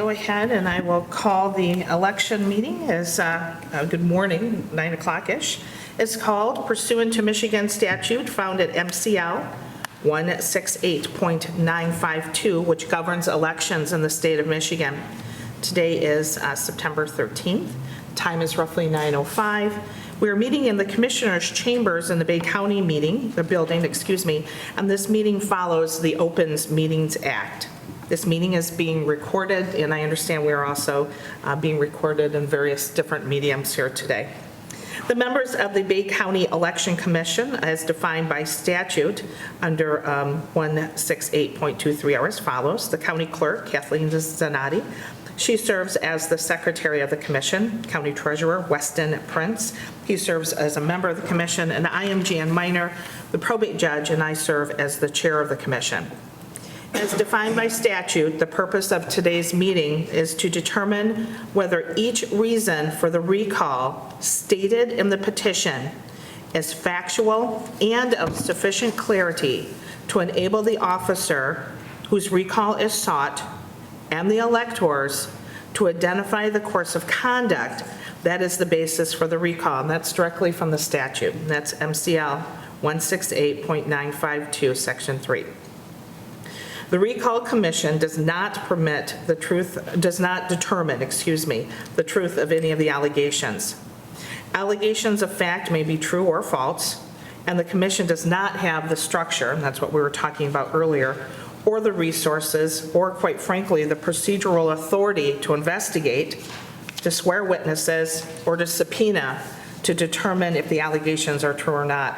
go ahead and I will call the election meeting as, good morning, 9 o'clock-ish. It's called pursuant to Michigan statute found at MCL 168.952, which governs elections in the state of Michigan. Today is September 13th. Time is roughly 9:05. We are meeting in the Commissioners' Chambers in the Bay County building, and this meeting follows the Opens Meetings Act. This meeting is being recorded, and I understand we are also being recorded in various different mediums here today. The members of the Bay County Election Commission, as defined by statute under 168.23, are as follows. The County Clerk, Kathleen Zanotti. She serves as the Secretary of the Commission. County Treasurer, Weston Prince. He serves as a member of the Commission. And I am Jan Miner, the Probate Judge, and I serve as the Chair of the Commission. As defined by statute, the purpose of today's meeting is to determine whether each reason for the recall stated in the petition is factual and of sufficient clarity to enable the officer whose recall is sought and the electors to identify the course of conduct that is the basis for the recall. And that's directly from the statute. And that's MCL 168.952, Section 3. The Recall Commission does not determine the truth of any of the allegations. Allegations of fact may be true or false, and the Commission does not have the structure, and that's what we were talking about earlier, or the resources, or quite frankly, the procedural authority to investigate, to swear witnesses, or to subpoena to determine if the allegations are true or not.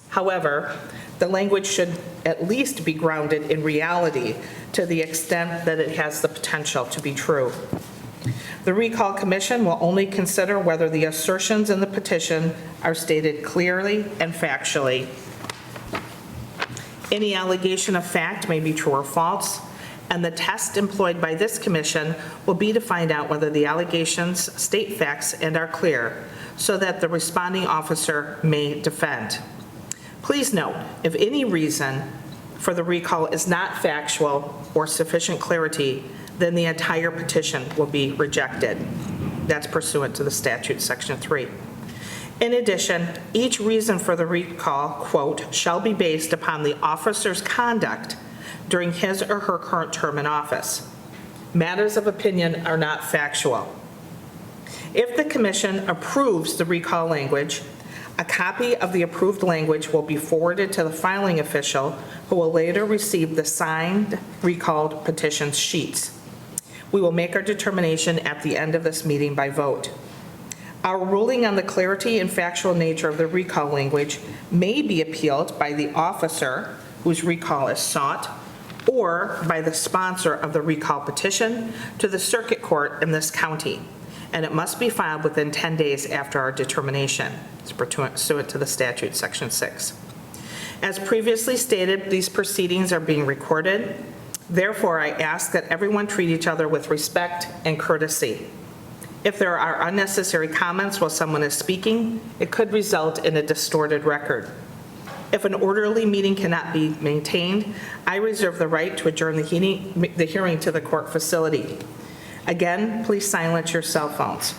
However, the language should at least be grounded in reality to the extent that it has the potential to be true. The Recall Commission will only consider whether the assertions in the petition are stated clearly and factually. Any allegation of fact may be true or false, and the test employed by this commission will be to find out whether the allegations state facts and are clear, so that the responding officer may defend. Please note, if any reason for the recall is not factual or sufficient clarity, then the entire petition will be rejected. That's pursuant to the statute, Section 3. In addition, each reason for the recall, quote, shall be based upon the officer's conduct during his or her current term in office. Matters of opinion are not factual. If the commission approves the recall language, a copy of the approved language will be forwarded to the filing official, who will later receive the signed recalled petition sheets. We will make our determination at the end of this meeting by vote. Our ruling on the clarity and factual nature of the recall language may be appealed by the officer whose recall is sought, or by the sponsor of the recall petition to the circuit court in this county, and it must be filed within 10 days after our determination. It's pursuant to the statute, Section 6. As previously stated, these proceedings are being recorded. Therefore, I ask that everyone treat each other with respect and courtesy. If there are unnecessary comments while someone is speaking, it could result in a distorted record. If an orderly meeting cannot be maintained, I reserve the right to adjourn the hearing to the court facility. Again, please silence your cell phones.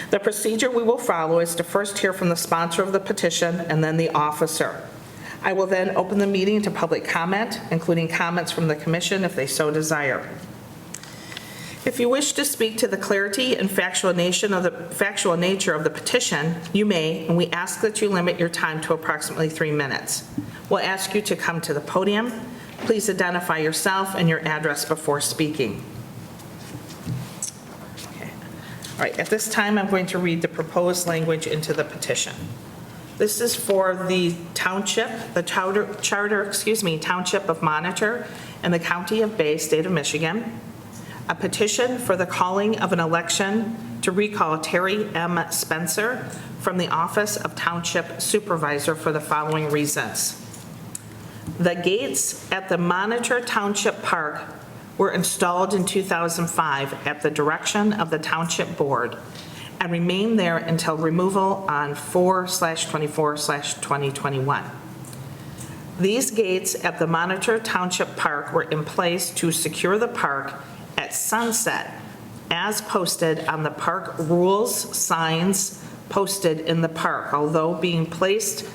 The procedure we will follow is to first hear from the sponsor of the petition and then the officer. I will then open the meeting to public comment, including comments from the commission if they so desire. If you wish to speak to the clarity and factual nature of the petition, you may, and we ask that you limit your time to approximately 3 minutes. We'll ask you to come to the podium. Please identify yourself and your address before speaking. Okay. All right, at this time, I'm going to read the proposed language into the petition. This is for the township, Township of Monitor in the County of Bay, State of Michigan. A petition for the calling of an election to recall Terry M. Spencer from the office of Township Supervisor for the following reasons. The gates at the Monitor Township Park were installed in 2005 at the direction of the Township Board and remain there until removal on 4/24/2021. These gates at the Monitor Township Park were in place to secure the park at at sunset as posted on the park rules signs posted in the park, although being placed,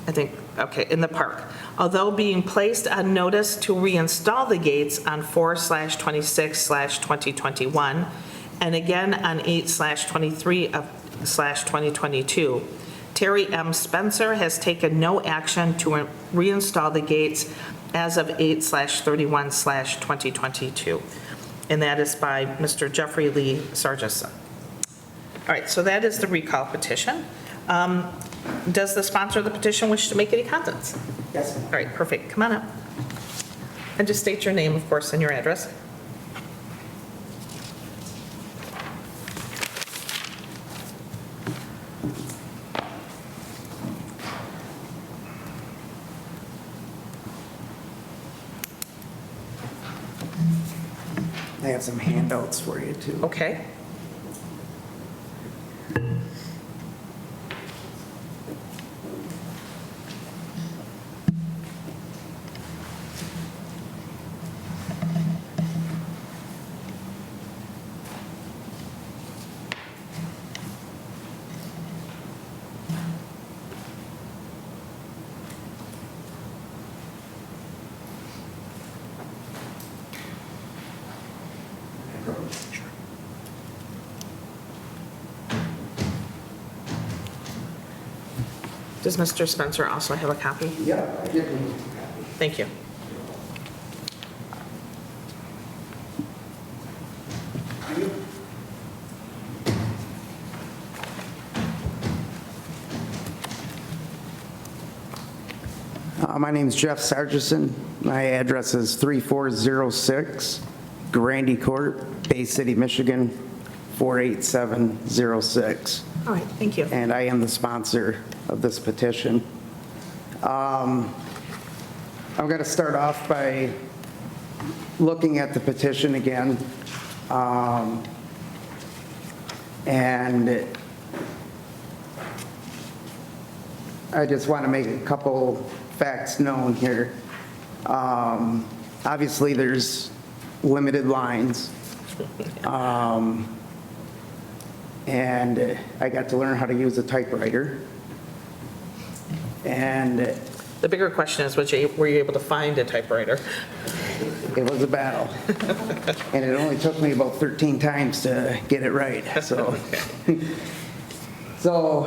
in the park. Although being placed on notice to reinstall the gates on 4/26/2021 and again on 8/23/2022. Terry M. Spencer has taken no action to reinstall the gates as of 8/31/2022. And that is by Mr. Jeffrey Lee Sargison. All right, so that is the recall petition. Does the sponsor of the petition wish to make any comments? Yes. All right, perfect. Come on up. And just state your name, of course, and your address. I have some handouts for you too. Okay. Does Mr. Spencer also have a copy? Yeah, I did. Thank you. My name's Jeff Sargison. My address is 3406 Grandy Court, Bay City, Michigan, 48706. All right, thank you. And I am the sponsor of this petition. I'm going to start off by looking at the petition again. And I just want to make a couple facts known here. Obviously, there's limited lines. And I got to learn how to use a typewriter. And The bigger question is, were you able to find a typewriter? it was a battle. And it only took me about 13 times to get it right, so. So,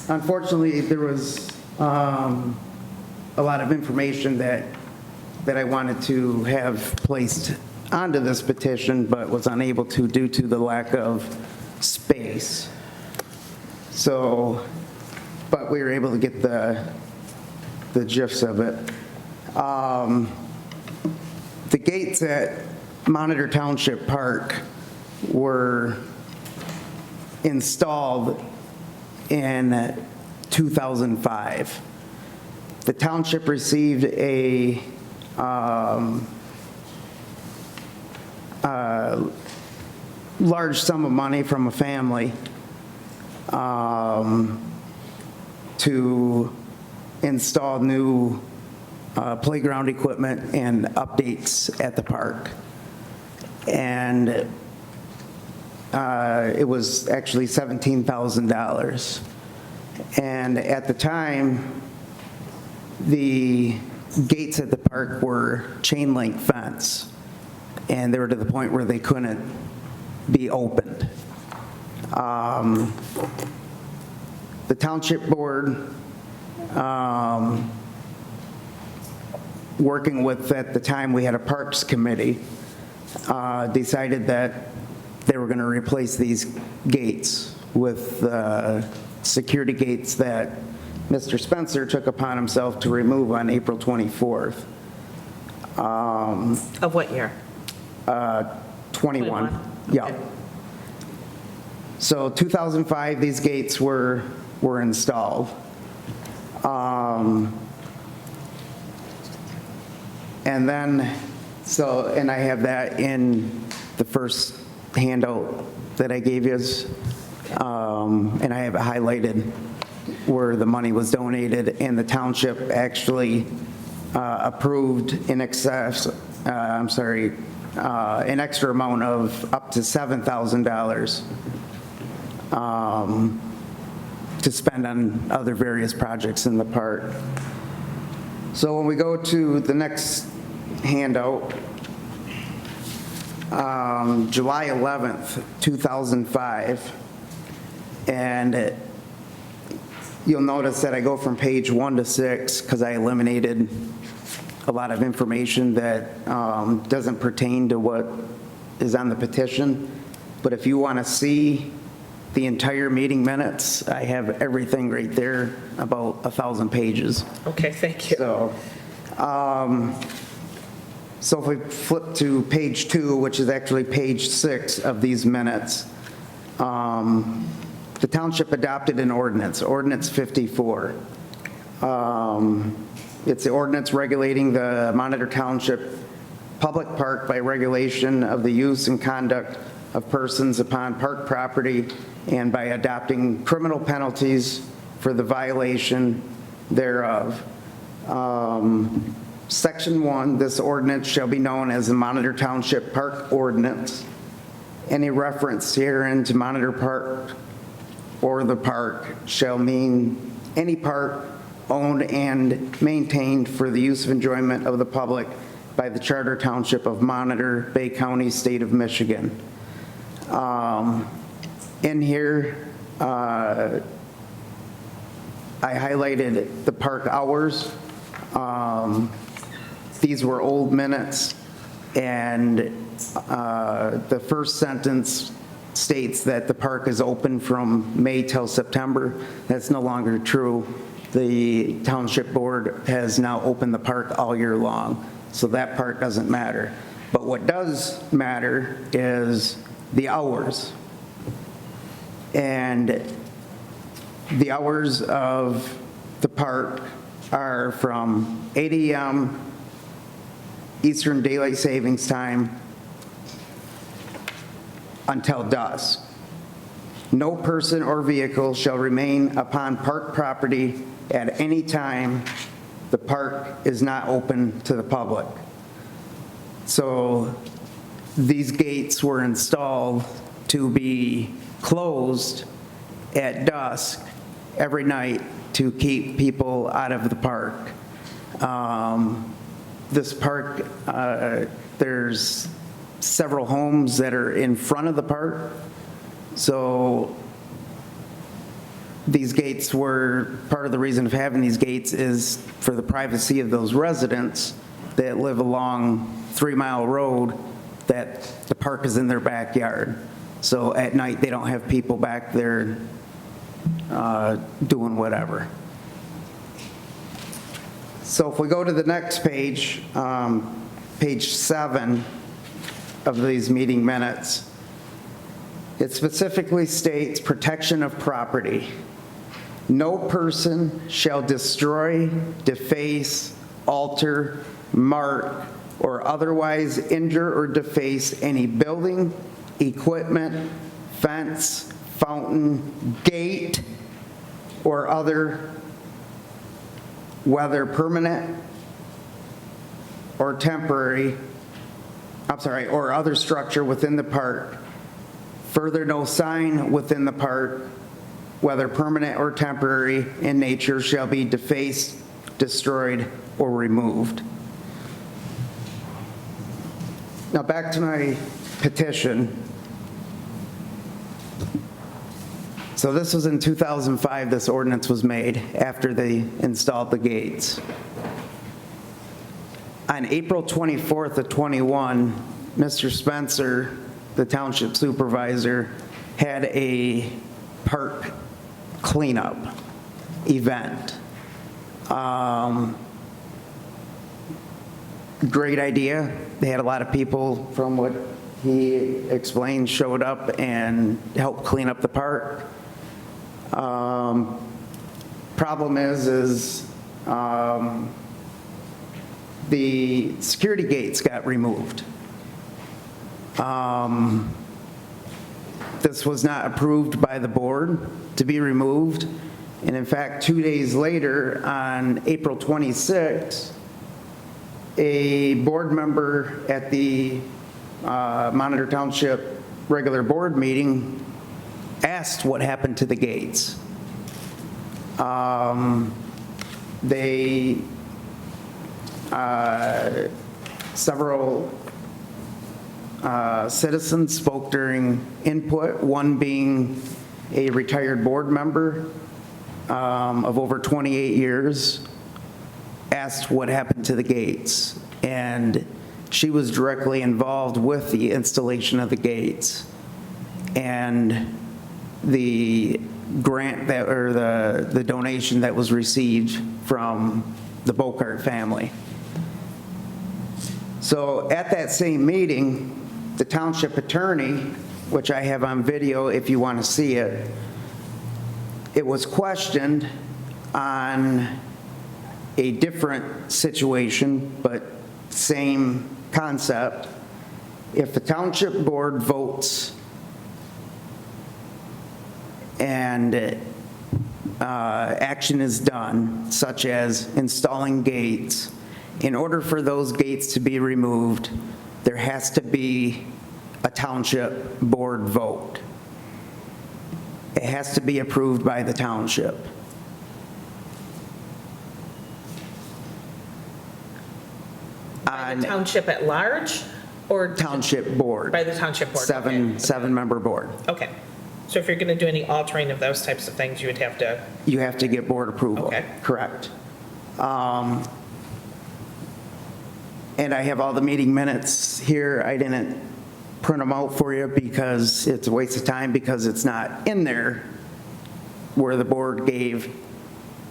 unfortunately, there was a lot of information that I wanted to have placed onto this petition, but was unable to due to the lack of space. So, but we were able to get the gist of it. The gates at Monitor Township Park were installed in 2005. The township received a large sum of money from a family to install new playground equipment and updates at the park. And it was actually $17,000. And at the time, the gates at the park were chain link fence, and they were to the point where they couldn't be opened. The township board, working with, at the time, we had a parks committee, decided that they were going to replace these gates with security gates that Mr. Spencer took upon himself to remove on April 24th. Of what year? 21. Yeah. Okay. So 2005, these gates were installed. And then, and I have that in the first handout that I gave you, and I have it highlighted where the money was donated, and the township actually approved in excess an extra amount of up to $7,000 to spend on other various projects in the park. So when we go to the next handout, July 11th, 2005, and you'll notice that I go from page 1 to 6 because I eliminated a lot of information that doesn't pertain to what is on the petition. But if you want to see the entire meeting minutes, I have everything right there, about 1,000 pages. Okay, thank you. So if we flip to page 2, which is actually page 6 of these minutes, the township adopted an ordinance, Ordinance 54. It's the ordinance regulating the Monitor Township Public Park by regulation of the use and conduct of persons upon park property and by adopting criminal penalties for the violation thereof. Section 1, this ordinance shall be known as the Monitor Township Park Ordinance. Any reference herein to Monitor Park or the park shall mean any park owned and maintained for the use of enjoyment of the public by the Charter Township of Monitor, Bay County, State of Michigan. In here, I highlighted the park hours. These were old minutes, and the first sentence states that the park is open from May till September. That's no longer true. The township board has now opened the park all year long, so that part doesn't matter. But what does matter is the hours. And the hours of the park are from 8 a.m. Eastern Daylight Savings Time until dusk. No person or vehicle shall remain upon park property at any time the park is not open to the public. So these gates were installed to be closed at dusk every night to keep people out of the park. This park, there's several homes that are in front of the park. So these gates were, part of the reason of having these gates is for the privacy of those residents that live along 3 Mile Road, that the park is in their backyard. So at night, they don't have people back there doing whatever. So if we go to the next page, page 7 of these meeting minutes, it specifically states protection of property. No person shall destroy, deface, alter, mark, or otherwise injure or deface any building, equipment, fence, fountain, gate, or other, whether permanent or temporary, or other structure within the park. Further, no sign within the park, whether permanent or temporary in nature, shall be defaced, destroyed, or removed. Now back to my petition. So this was in 2005, this ordinance was made after they installed the gates. On April 24th of 21, Mr. Spencer, the township supervisor, had a park cleanup event. Great idea. They had a lot of people, from what he explained, showed up and helped clean up the park. Problem is the security gates got removed. This was not approved by the board to be removed. And in fact, 2 days later, on April 26th, a board member at the Monitor Township regular board meeting asked what happened to the gates. Several citizens spoke during input, one being a retired board member of over 28 years, asked what happened to the gates. And she was directly involved with the installation of the gates. And the grant that, or the donation that was received from the Bocart family. So at that same meeting, the township attorney, which I have on video if you want to see it, it was questioned on a different situation, but same concept. If the township board votes and action is done, such as installing gates, in order for those gates to be removed, there has to be a township board vote. It has to be approved by the township. By the township at large, or? Township board. By the township board? Seven-member board. Okay. So if you're going to do any altering of those types of things, you would have to? You have to get board approval. Okay. Correct. And I have all the meeting minutes here. I didn't print them out for you because it's a waste of time, because it's not in there where the board gave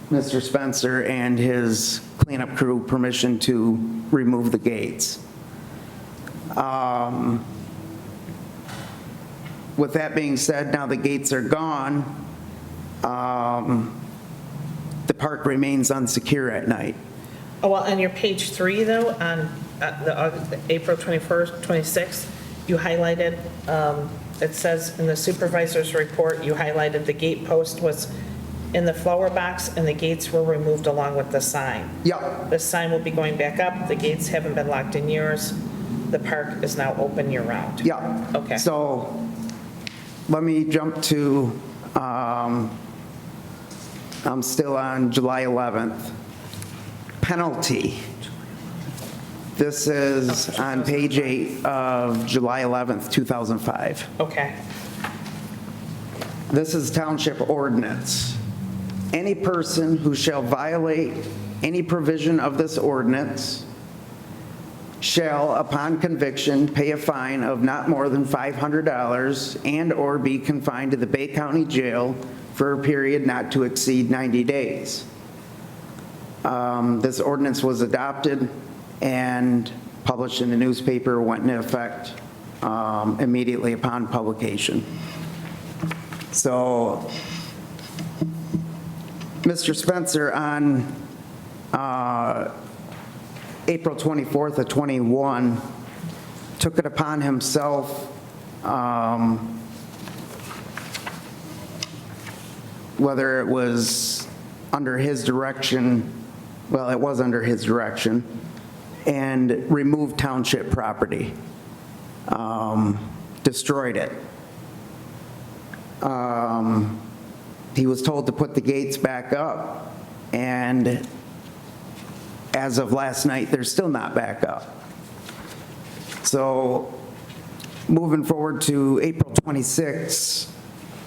Mr. Spencer and his cleanup crew permission to remove the gates. With that being said, now the gates are gone, the park remains unsecure at night. Oh, well, on your page 3, though, on the April 21st, 26th, you highlighted, it says in the supervisor's report, you highlighted the gate post was in the flower box and the gates were removed along with the sign. Yep. The sign will be going back up. The gates haven't been locked in years. The park is now open year-round. Yeah. Okay. So let me jump to, I'm still on July 11th. Penalty. This is on page 8 of July 11th, 2005. Okay. This is township ordinance. Any person who shall violate any provision of this ordinance shall, upon conviction, pay a fine of not more than $500 and/or be confined to the Bay County Jail for a period not to exceed 90 days. This ordinance was adopted and published in the newspaper, went into effect immediately upon publication. So, Mr. Spencer, on April 24th of 21, took it upon himself whether it was under his direction, well, it was under his direction, and removed township property, destroyed it. He was told to put the gates back up, and as of last night, they're still not back up. So moving forward to April 26th.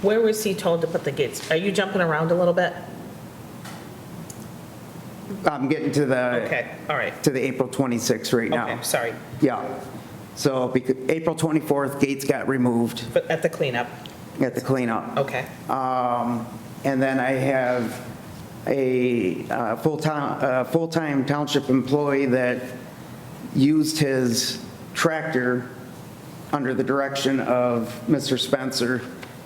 Where was he told to put the gates? Are you jumping around a little bit? I'm getting to the, Okay, all right. to the April 26th right now. Okay, sorry. Yeah. So April 24th, gates got removed But at the cleanup? at the cleanup. Okay. And then I have a full-time township employee that used his tractor under the direction of Mr. Spencer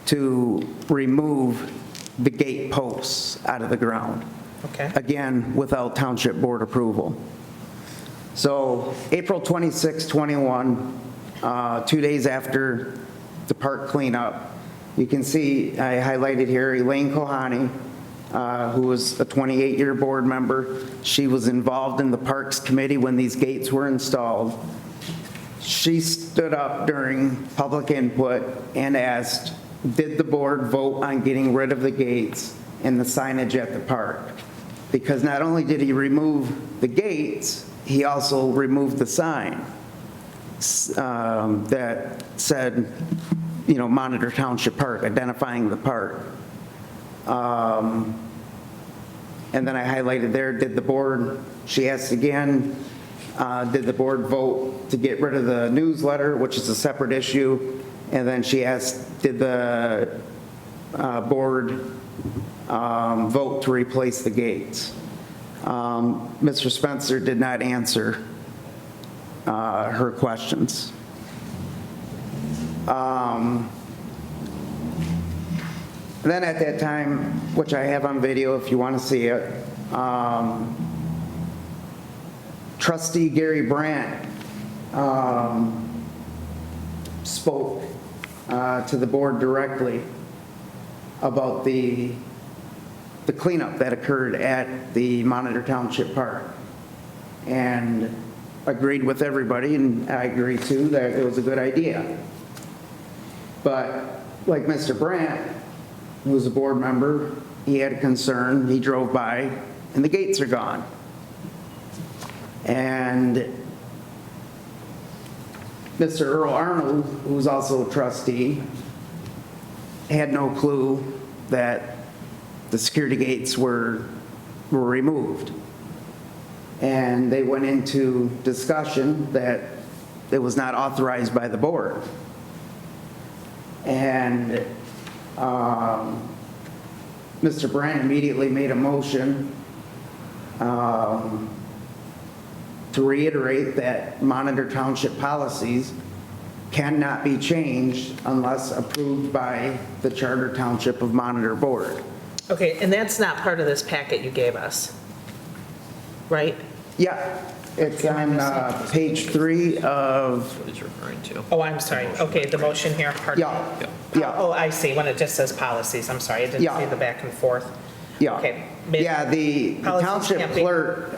to remove the gate posts out of the ground. Okay. Again, without township board approval. So April 26, 21, 2 days after the park cleanup, you can see I highlighted here Elaine Kohani who was a 28-year board member. She was involved in the Parks Committee when these gates were installed. She stood up during public input and asked, did the board vote on getting rid of the gates and the signage at the park? Because not only did he remove the gates, he also removed the sign that said, Monitor Township Park, identifying the park. And then I highlighted there, did the board, she asked again, did the board vote to get rid of the newsletter, which is a separate issue? And then she asked, did the board vote to replace the gates? Mr. Spencer did not answer her questions. Then at that time, which I have on video if you want to see it, Trustee Gary Brandt spoke to the board directly about the cleanup that occurred at the Monitor Township Park, and agreed with everybody, and I agree too, that it was a good idea. But like Mr. Brandt, who was a board member, he had a concern, he drove by, and the gates are gone. And Mr. Earl Arnold, who was also a trustee, had no clue that the security gates were removed. And they went into discussion that it was not authorized by the board. And Mr. Brandt immediately made a motion to reiterate that Monitor Township policies cannot be changed unless approved by the Charter Township of Monitor Board. Okay, and that's not part of this packet you gave us, right? Yeah, it's on page 3 of, What is referring to? Oh, I'm sorry. Okay, the motion here, pardon. yeah, Oh, I see, when it just says policies, I'm sorry, I didn't Yeah. see the back and forth. yeah. Okay. Yeah, the Policies township can't be- clerk,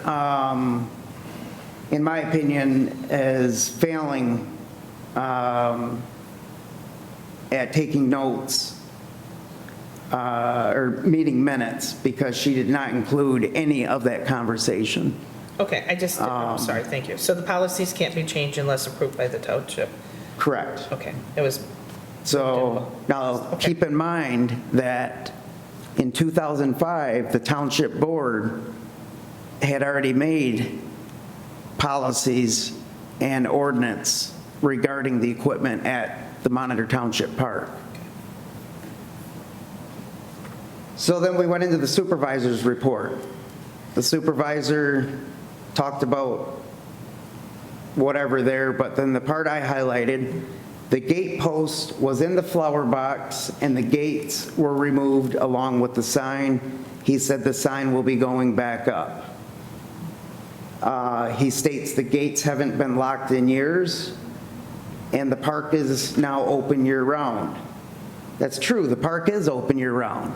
in my opinion, is failing at taking notes or meeting minutes, because she did not include any of that conversation. Okay, I'm sorry, thank you. So the policies can't be changed unless approved by the township? Correct. Okay, it was, So now, Okay. keep in mind that in 2005, the township board had already made policies and ordinance regarding the equipment at the Monitor Township Park. So then we went into the supervisor's report. The supervisor talked about whatever there, but then the part I highlighted, the gate post was in the flower box and the gates were removed along with the sign. He said the sign will be going back up. He states the gates haven't been locked in years and the park is now open year-round. That's true, the park is open year-round,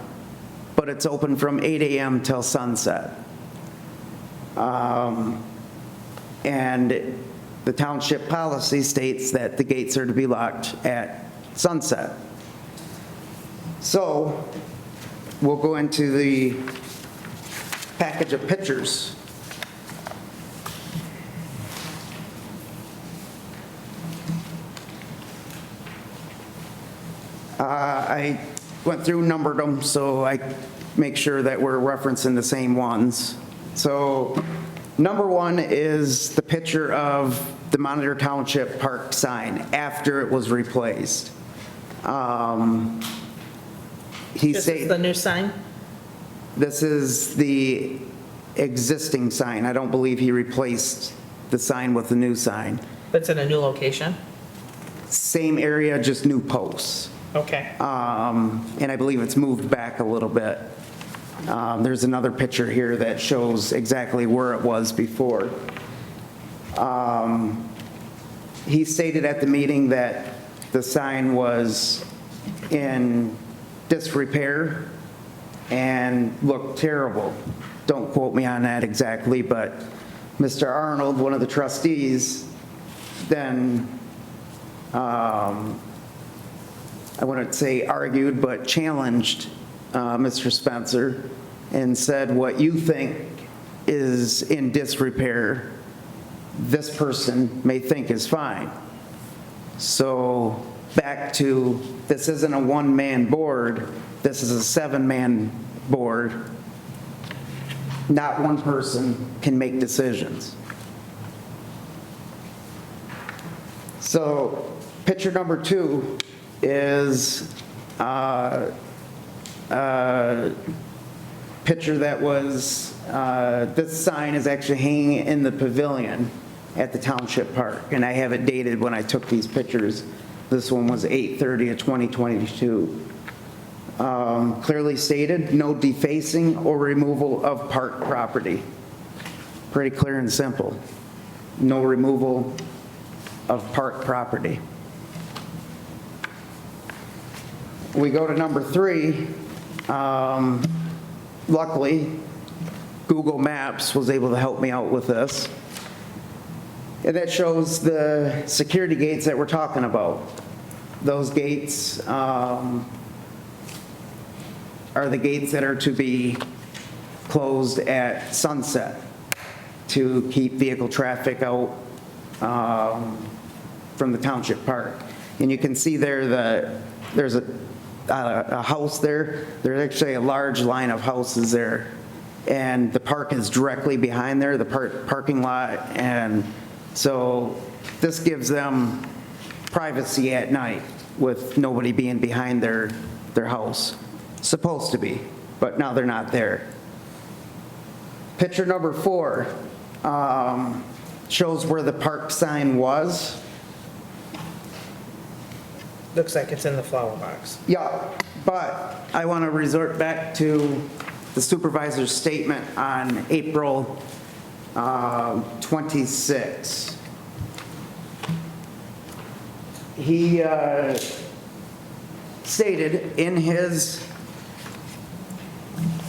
but it's open from 8 a.m. till sunset. And the township policy states that the gates are to be locked at sunset. So we'll go into the package of pictures. I went through, numbered them, so I make sure that we're referencing the same ones. So number 1 is the picture of the Monitor Township Park sign after it was replaced. He this is the new sign? This is the existing sign. I don't believe he replaced the sign with the new sign. That's in a new location? Same area, just new posts. Okay. And I believe it's moved back a little bit. There's another picture here that shows exactly where it was before. He stated at the meeting that the sign was in disrepair and looked terrible. Don't quote me on that exactly, but Mr. Arnold, one of the trustees, then, I wouldn't say argued, but challenged Mr. Spencer and said, what you think is in disrepair, this person may think is fine. So back to, this isn't a one-man board, this is a 7-man board. Not one person can make decisions. So picture number 2 is picture that was, this sign is actually hanging in the pavilion at the Township Park, and I have it dated when I took these pictures. This one was 8/30 of 2022. Clearly stated, no defacing or removal of park property. Pretty clear and simple. No removal of park property. We go to number 3. Luckily, Google Maps was able to help me out with this. And that shows the security gates that we're talking about. Those gates are the gates that are to be closed at sunset to keep vehicle traffic out from the Township Park. And you can see there there's a house there. There's actually a large line of houses there. And the park is directly behind there, the parking lot. And so this gives them privacy at night with nobody being behind their house. Supposed to be, but now they're not there. Picture number 4 shows where the park sign was. Looks like it's in the flower box. Yeah, but I want to resort back to the supervisor's statement on April 26. He stated in his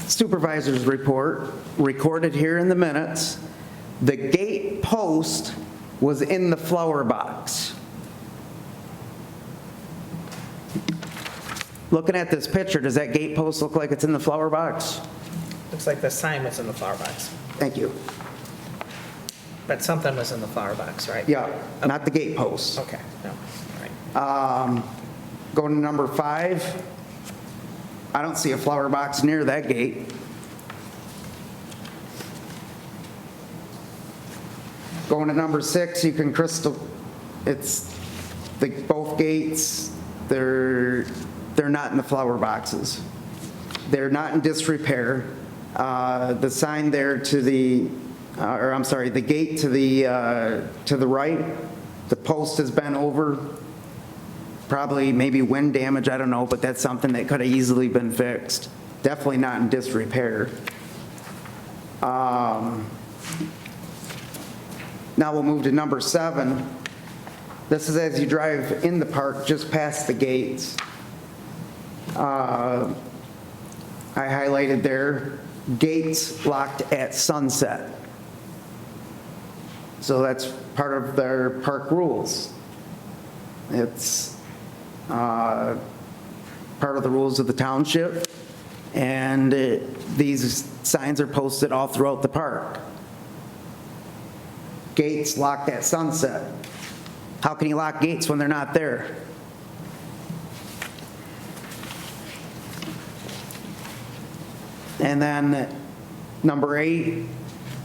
supervisor's report, recorded here in the minutes, the gate post was in the flower box. Looking at this picture, does that gate post look like it's in the flower box? Looks like the sign was in the flower box, Thank you. but something was in the flower box, right? Yeah, not the gate post. Okay, no, all right. Going to number 5, I don't see a flower box near that gate. Going to number 6, you can it's both gates, they're not in the flower boxes. They're not in disrepair. The sign there to the, the gate to the right, the post has been over. Probably maybe wind damage, I don't know, but that's something that could have easily been fixed. Definitely not in disrepair. Now we'll move to number 7. This is as you drive in the park, just past the gates. I highlighted there, gates locked at sunset. So that's part of their park rules. It's part of the rules of the township, and these signs are posted all throughout the park. Gates locked at sunset. How can you lock gates when they're not there? And then number 8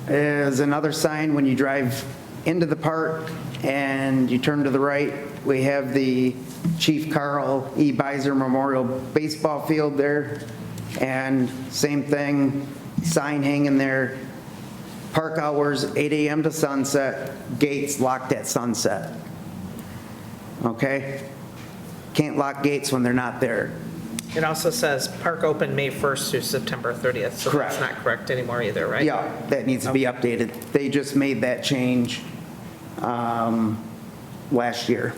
is another sign when you drive into the park and you turn to the right. We have the Chief Carl E. Beiser Memorial Baseball Field there. And same thing, sign hanging there. Park hours 8 a.m. to sunset, gates locked at sunset. Okay? Can't lock gates when they're not there. It also says park open May 1st through September 30th, so Correct. that's not correct anymore either, right? Yeah, that needs to be updated. They just made that change last year.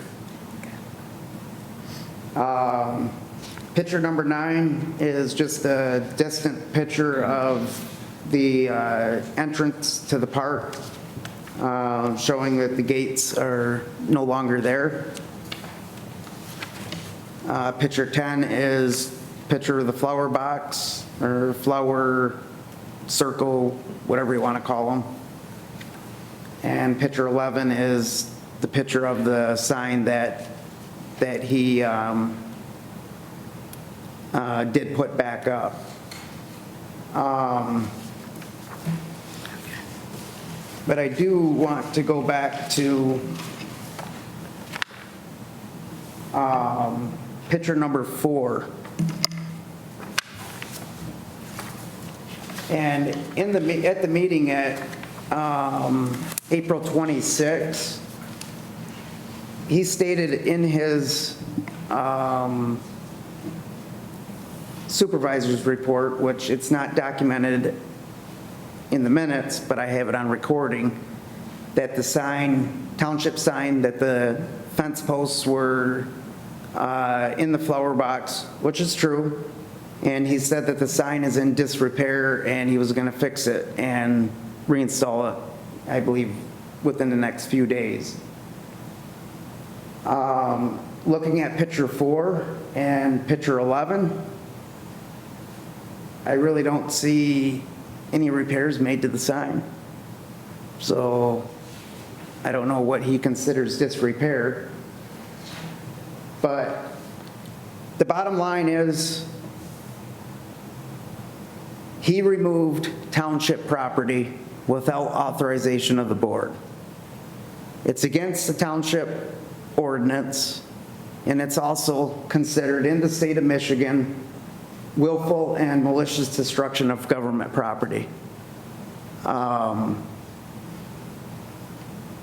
Picture number 9 is just a distant picture of the entrance to the park, showing that the gates are no longer there. Picture 10 is picture of the flower box or flower circle, whatever you want to call them. And picture 11 is the picture of the sign that he did put back up. But I do want to go back to picture number 4. And at the meeting at April 26, he stated in his supervisor's report, which it's not documented in the minutes, but I have it on recording, that the sign, township sign, that the fence posts were in the flower box, which is true. And he said that the sign is in disrepair and he was going to fix it and reinstall it, I believe, within the next few days. Looking at picture 4 and picture 11, I really don't see any repairs made to the sign. So I don't know what he considers disrepair. But the bottom line is he removed township property without authorization of the board. It's against the township ordinance, and it's also considered in the state of Michigan willful and malicious destruction of government property. I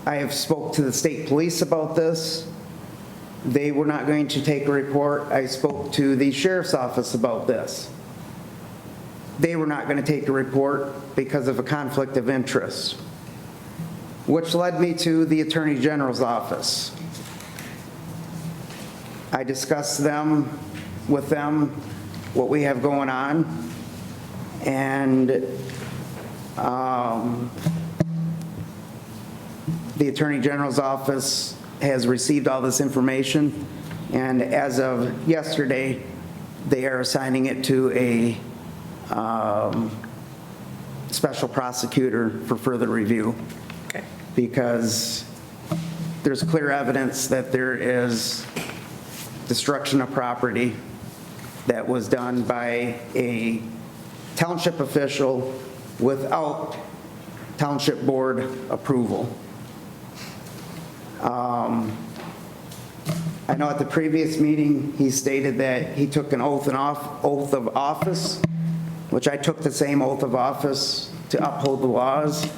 have spoke to the state police about this. They were not going to take a report. I spoke to the sheriff's office about this. They were not going to take a report because of a conflict of interest, which led me to the Attorney General's office. I discussed with them what we have going on, and the Attorney General's office has received all this information, and as of yesterday, they are assigning it to a special prosecutor for further review. Okay. Because there's clear evidence that there is destruction of property that was done by a township official without township board approval. I know at the previous meeting, he stated that he took an oath of office, which I took the same oath of office to uphold the laws.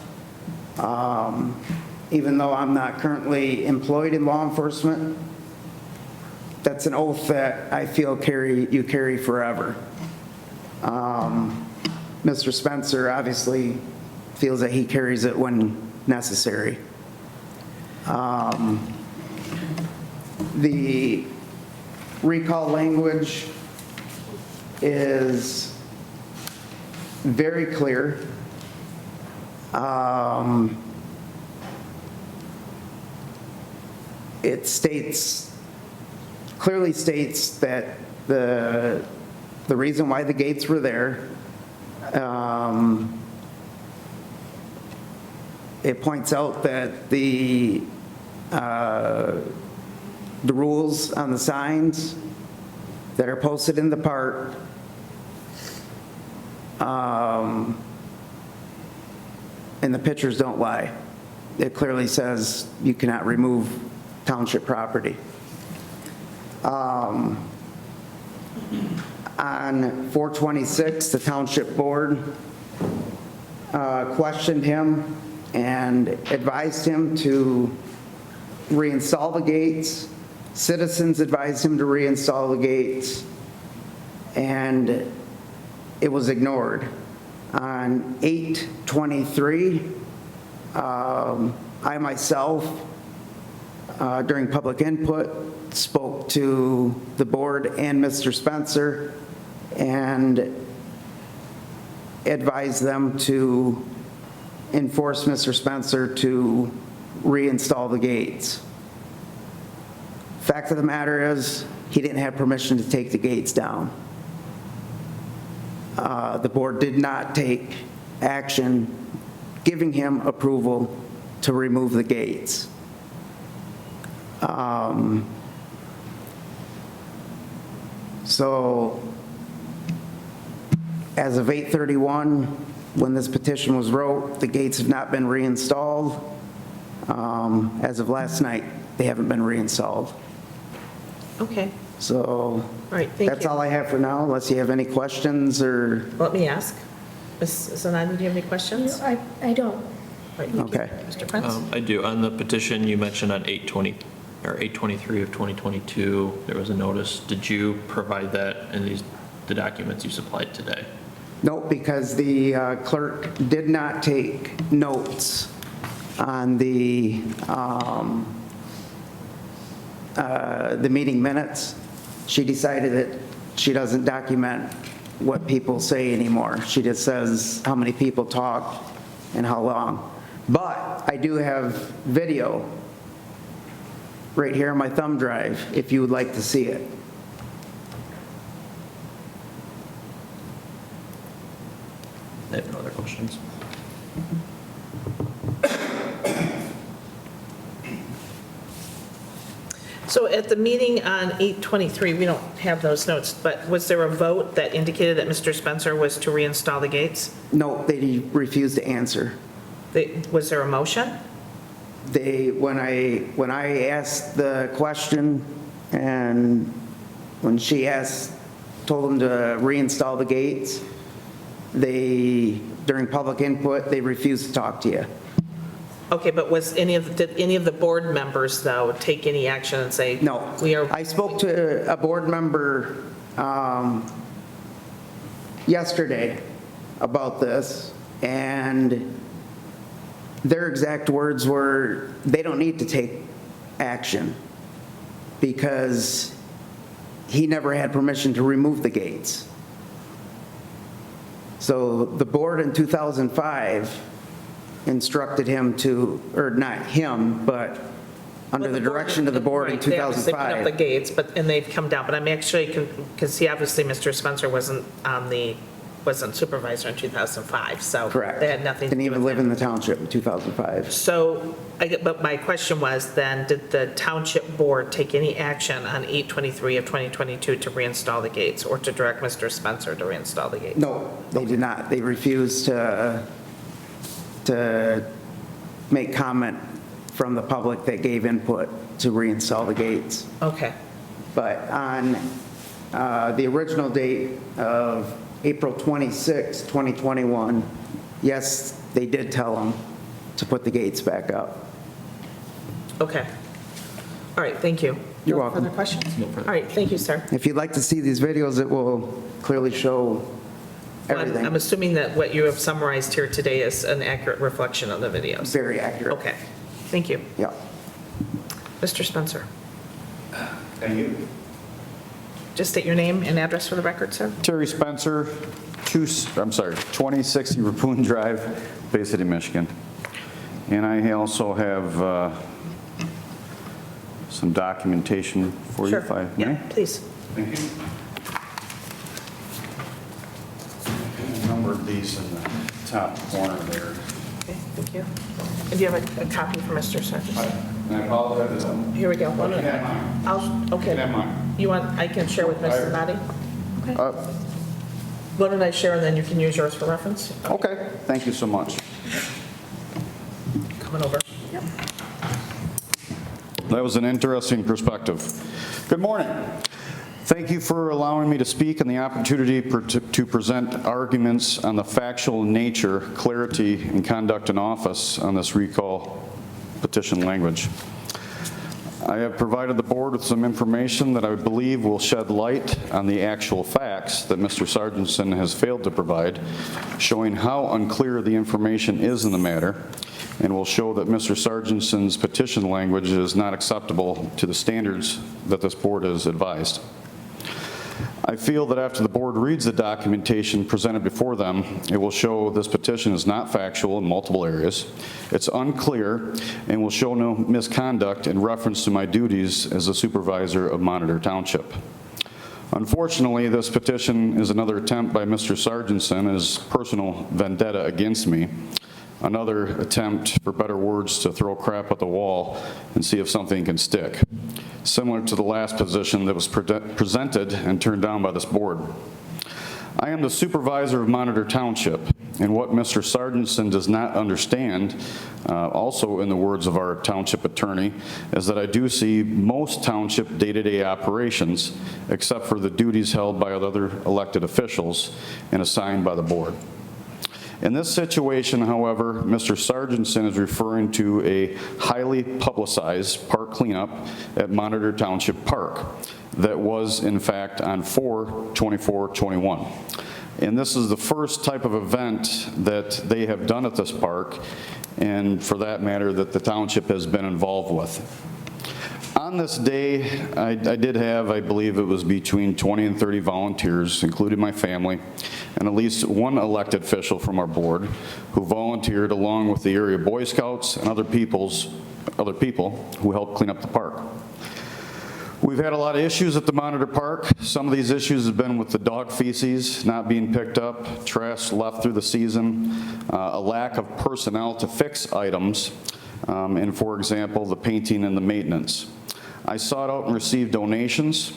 Even though I'm not currently employed in law enforcement, that's an oath that I feel you carry forever. Mr. Spencer obviously feels that he carries it when necessary. The recall language is very clear. It clearly states that the reason why the gates were there, it points out that the rules on the signs that are posted in the park and the pictures don't lie. It clearly says you cannot remove township property. On 4/26, the township board questioned him and advised him to reinstall the gates. Citizens advised him to reinstall the gates, and it was ignored. On 8/23, I myself, during public input, spoke to the board and Mr. Spencer and advised them to enforce Mr. Spencer to reinstall the gates. Fact of the matter is, he didn't have permission to take the gates down. The board did not take action giving him approval to remove the gates. So as of 8/31, when this petition was wrote, the gates have not been reinstalled. As of last night, they haven't been reinstalled. Okay, So all right, thank you. that's all I have for now, unless you have any questions or, Let me ask. Ms. Zanati, do you have any questions? I don't. All right, thank you. Okay. Mr. Prince? I do. On the petition, you mentioned on 8/23 of 2022, there was a notice. Did you provide that in the documents you supplied today? no, because the clerk did not take notes on the meeting minutes. She decided that she doesn't document what people say anymore. She just says how many people talk and how long. But I do have video right here on my thumb drive, if you would like to see it. I have no other questions. So at the meeting on 8/23, we don't have those notes, but was there a vote that indicated that Mr. Spencer was to reinstall the gates? No, they refused to answer. Was there a motion? When I asked the question and when she told them to reinstall the gates, during public input, they refused to talk to you. Okay, but did any of the board members, though, take any action and say? No. I spoke to a board member yesterday about this, and their exact words were, they don't need to take action because he never had permission to remove the gates. So the board in 2005 instructed him to, or not him, but under the direction of the board in Right, they obviously put up the 2005. gates, and they've come down, but I'm actually, because he obviously, Mr. Spencer wasn't supervisor in 2005, so. Correct. They had nothing to Didn't do even with live it. in the township in 2005. So, but my question was then, did the township board take any action on 8/23 of 2022 to reinstall the gates or to direct Mr. Spencer to reinstall the gates? No, they did not. They refused to make comment from the public that gave input to reinstall the gates. Okay, But on the original date of April 26, 2021, yes, they did tell them to put the gates back up. okay. All right, thank you. You're No welcome. further questions? No further. All right, thank you, sir. If you'd like to see these videos, it will clearly show I'm everything. assuming that what you have summarized here today is an accurate reflection of the videos. Very accurate. Okay, thank you. Yeah. Mr. Spencer, Thank you. just state your name and address for the record, sir. Terry Spencer, 2060 Rappoon Drive, Bay City, Michigan. And I also have some documentation for you, Sure. if I may. Yeah, please. Thank you. I numbered these in the top corner there. Okay, thank you. And do you have a copy for Mr. Sargis? And I apologize. Here we go. You can have mine. Okay. You can have mine. You want, I can share with Ms. Zanati? Okay. Uh, Why don't I share and then you can use yours for reference? Okay, thank you so much. Coming over. Yep. That was an interesting perspective. Good morning. Thank you for allowing me to speak and the opportunity to present arguments on the factual nature, clarity, and conduct in office on this recall petition language. I have provided the board with some information that I believe will shed light on the actual facts that Mr. Sargentson has failed to provide, showing how unclear the information is in the matter, and will show that Mr. Sargenson's petition language is not acceptable to the standards that this board has advised. I feel that after the board reads the documentation presented before them, it will show this petition is not factual in multiple areas. It's unclear and will show no misconduct in reference to my duties as a supervisor of Monitor Township. Unfortunately, this petition is another attempt by Mr. Sargenson and his personal vendetta against me. Another attempt, for better words, to throw crap at the wall and see if something can stick, similar to the last position that was presented and turned down by this board. I am the supervisor of Monitor Township, and what Mr. Sargenson does not understand, also in the words of our township attorney, is that I do see most township day-to-day operations, except for the duties held by other elected officials and assigned by the board. In this situation, however, Mr. Sargenson is referring to a highly publicized park cleanup at Monitor Township Park that was, in fact, on 4/24/21. And this is the first type of event that they have done at this park, and for that matter, that the township has been involved with. On this day, I did have, I believe it was between 20 and 30 volunteers, including my family, and at least one elected official from our board who volunteered along with the area Boy Scouts and other people who helped clean up the park. We've had a lot of issues at the Monitor Park. Some of these issues have been with the dog feces not being picked up, trash left through the season, a lack of personnel to fix items, and for example, the painting and the maintenance. I sought out and received donations.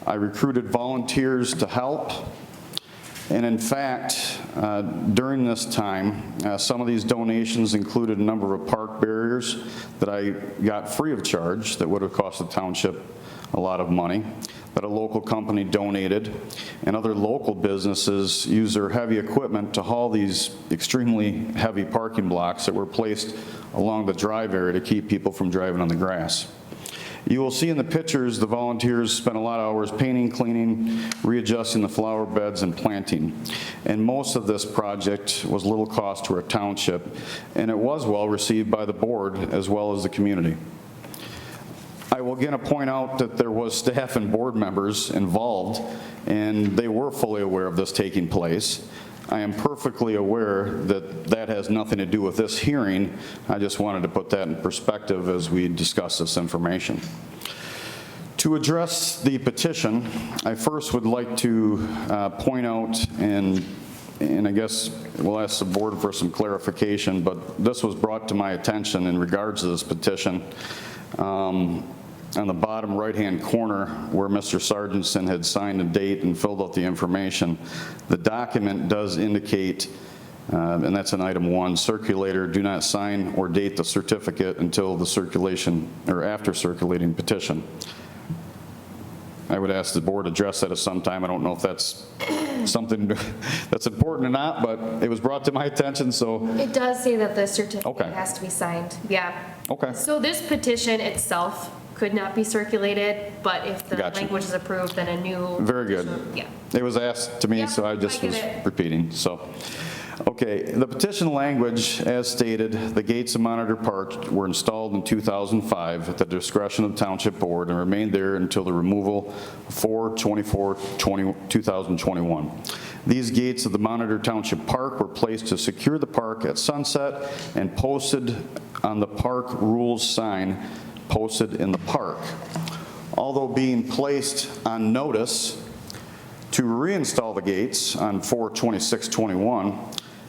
I recruited volunteers to help. And in fact, during this time, some of these donations included a number of park barriers that I got free of charge that would have cost the township a lot of money, that a local company donated, and other local businesses use their heavy equipment to haul these extremely heavy parking blocks that were placed along the drive area to keep people from driving on the grass. You will see in the pictures the volunteers spent a lot of hours painting, cleaning, readjusting the flower beds, and planting. And most of this project was little cost to our township, and it was well received by the board as well as the community. I will again point out that there was staff and board members involved, and they were fully aware of this taking place. I am perfectly aware that that has nothing to do with this hearing. I just wanted to put that in perspective as we discuss this information. To address the petition, I first would like to point out, and I guess we'll ask the board for some clarification, but this was brought to my attention in regards to this petition. On the bottom right-hand corner where Mr. Sargenson had signed a date and filled out the information, the document does indicate, and that's in item 1, circulator, do not sign or date the certificate until the circulation or after circulating petition. I would ask the board to address that at some time. I don't know if that's something that's important or not, but it was brought to my attention, so. It does say that the certificate Okay. has to be signed, yeah. Okay. So this petition itself could not be circulated, but if the Gotcha. language is approved, then a new. Very good. Yeah. It was asked to me, Yep, so I just I get was it. repeating, so. Okay, the petition language, as stated, the gates of Monitor Park were installed in 2005 at the discretion of the Township Board and remained there until the removal of 4/24/2021. These gates of the Monitor Township Park were placed to secure the park at sunset and posted on the park rules sign posted in the park. Although being placed on notice to reinstall the gates on 4/26/21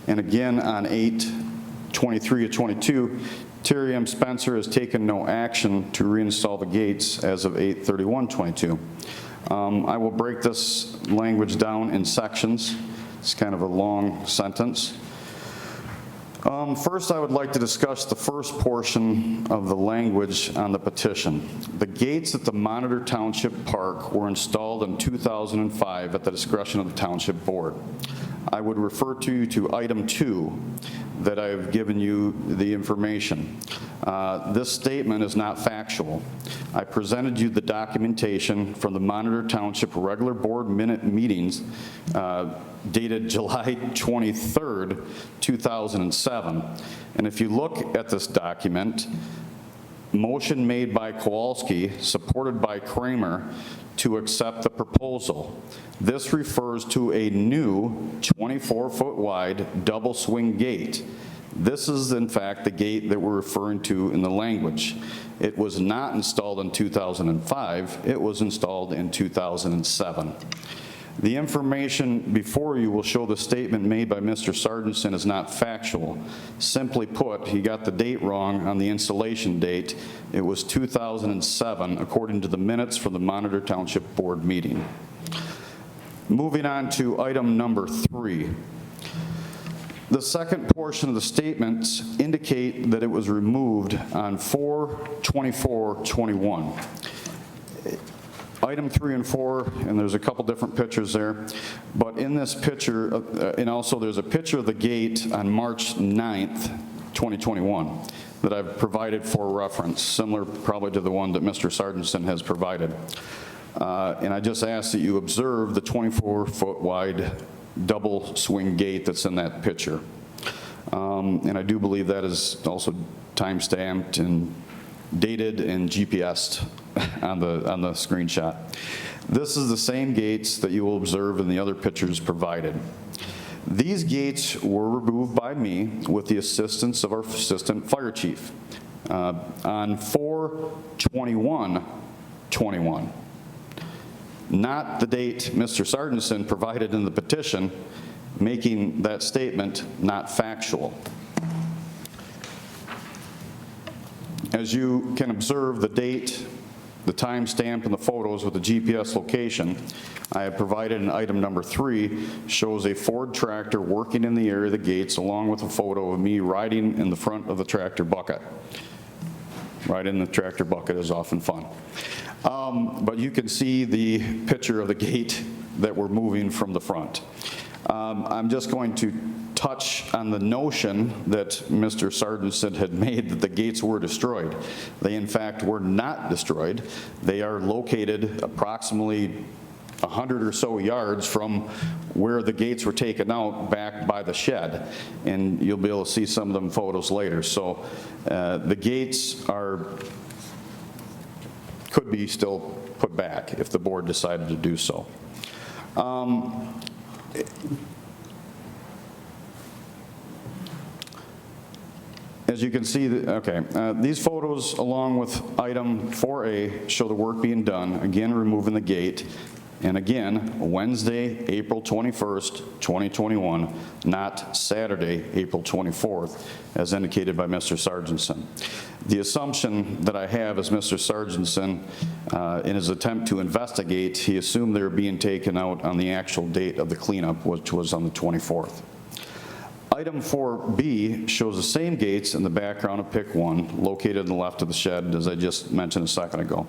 and again on 8/23/22, Terry M. Spencer has taken no action to reinstall the gates as of 8/31/22. I will break this language down in sections. It's kind of a long sentence. First, I would like to discuss the first portion of the language on the petition. The gates at the Monitor Township Park were installed in 2005 at the discretion of the Township Board. I would refer to item 2 that I've given you the information. This statement is not factual. I presented you the documentation from the Monitor Township regular board minute meetings dated July 23rd, 2007. And if you look at this document, motion made by Kowalski, supported by Kramer, to accept the proposal. This refers to a new 24-foot wide double swing gate. This is in fact the gate that we're referring to in the language. It was not installed in 2005, it was installed in 2007. The information before you will show the statement made by Mr. Sargentson is not factual. Simply put, he got the date wrong on the installation date. It was 2007, according to the minutes from the Monitor Township Board meeting. Moving on to item number 3. The second portion of the statements indicate that it was removed on 4/24/21. Item 3 and 4, and there's a couple different pictures there, but in this picture, and also there's a picture of the gate on March 9th, 2021, that I've provided for reference, similar probably to the one that Mr. Sargentson has provided. And I just ask that you observe the 24-foot wide double swing gate that's in that picture. And I do believe that is also time-stamped and dated and GPSed on the screenshot. This is the same gates that you will observe in the other pictures provided. These gates were removed by me with the assistance of our assistant fire chief on 4/21/21. Not the date Mr. Sargentson provided in the petition, making that statement not factual. As you can observe, the date, the timestamp, and the photos with the GPS location I have provided in item number 3 shows a Ford tractor working in the area of the gates, along with a photo of me riding in the front of the tractor bucket. Riding in the tractor bucket is often fun. But you can see the picture of the gate that we're moving from the front. I'm just going to touch on the notion that Mr. Sargentson had made that the gates were destroyed. They in fact were not destroyed. They are located approximately 100 or so yards from where the gates were taken out, back by the shed, and you'll be able to see some of them photos later. So the gates could be still put back if the board decided to do so. As you can see, these photos along with item 4A show the work being done, again removing the gate, and again Wednesday, April 21st, 2021, not Saturday, April 24th, as indicated by Mr. Sargentson. The assumption that I have is Mr. Sargentson, in his attempt to investigate, he assumed they were being taken out on the actual date of the cleanup, which was on the 24th. Item 4B shows the same gates in the background of pick 1, located on the left of the shed, as I just mentioned a second ago.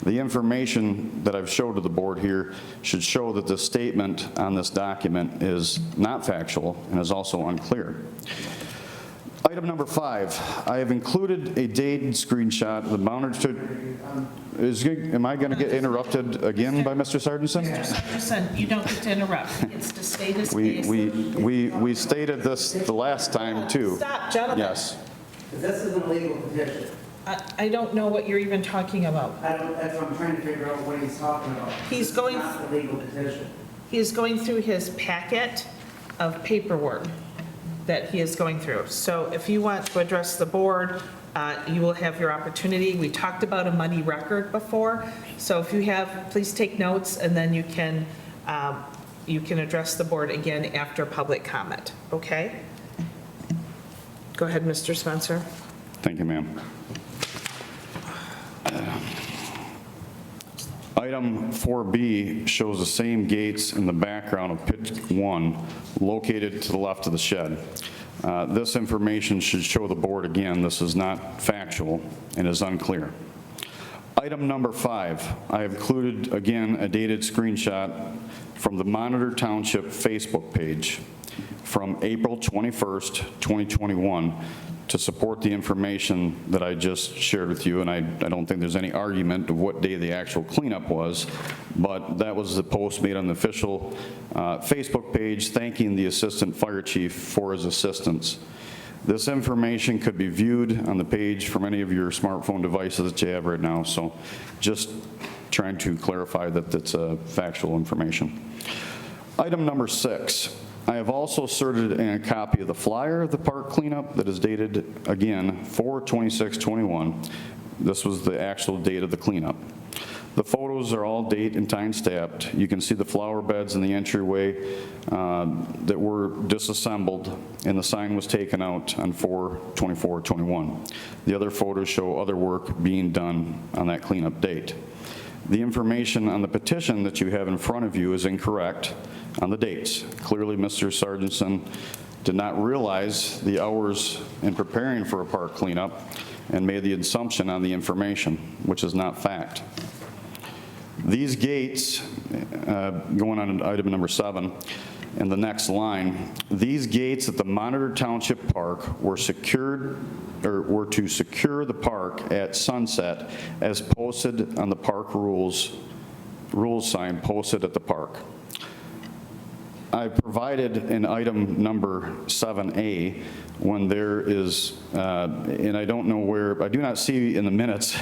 The information that I've showed to the board here should show that the statement on this document is not factual and is also unclear. Item number 5, I have included a dated screenshot of the monitor. Am I going to get interrupted again by Mr. Sargentson? Mr. Sargentson, you don't get to interrupt. He gets to state his case. We stated this the last time too. Stop, gentlemen. Yes. This is a legal petition. I don't know what you're even talking about. That's what I'm trying to figure out what he's talking about. He's This going- is not a legal petition. He is going through his packet of paperwork that he is going through. So if you want to address the board, you will have your opportunity. We talked about a muddy record before, so if you have, please take notes, and then you can address the board again after public comment, okay? Go ahead, Mr. Spencer. Thank you, ma'am. Item 4B shows the same gates in the background of pit 1 located to the left of the shed. This information should show the board again this is not factual and is unclear. Item number 5, I have included, again, a dated screenshot from the Monitor Township Facebook page from April 21st, 2021, to support the information that I just shared with you, and I don't think there's any argument of what day the actual cleanup was, but that was the post made on the official Facebook page thanking the Assistant Fire Chief for his assistance. This information could be viewed on the page from any of your smartphone devices that you have right now, so just trying to clarify that that's factual information. Item number 6. I have also inserted in a copy of the flyer of the park cleanup that is dated, again, 4/26/21. This was the actual date of the cleanup. The photos are all date and time stamped. You can see the flower beds in the entryway that were disassembled, and the sign was taken out on 4/24/21. The other photos show other work being done on that cleanup date. The information on the petition that you have in front of you is incorrect on the dates. Clearly, Mr. Sargentson did not realize the hours in preparing for a park cleanup and made the assumption on the information, which is not fact. These gates, going on to item number 7, in the next line, these gates at the Monitor Township Park were secured, or were to secure the park at sunset as posted on the park rules sign posted at the park. I provided in item number 7A when there is, and I don't know where, I do not see in the minutes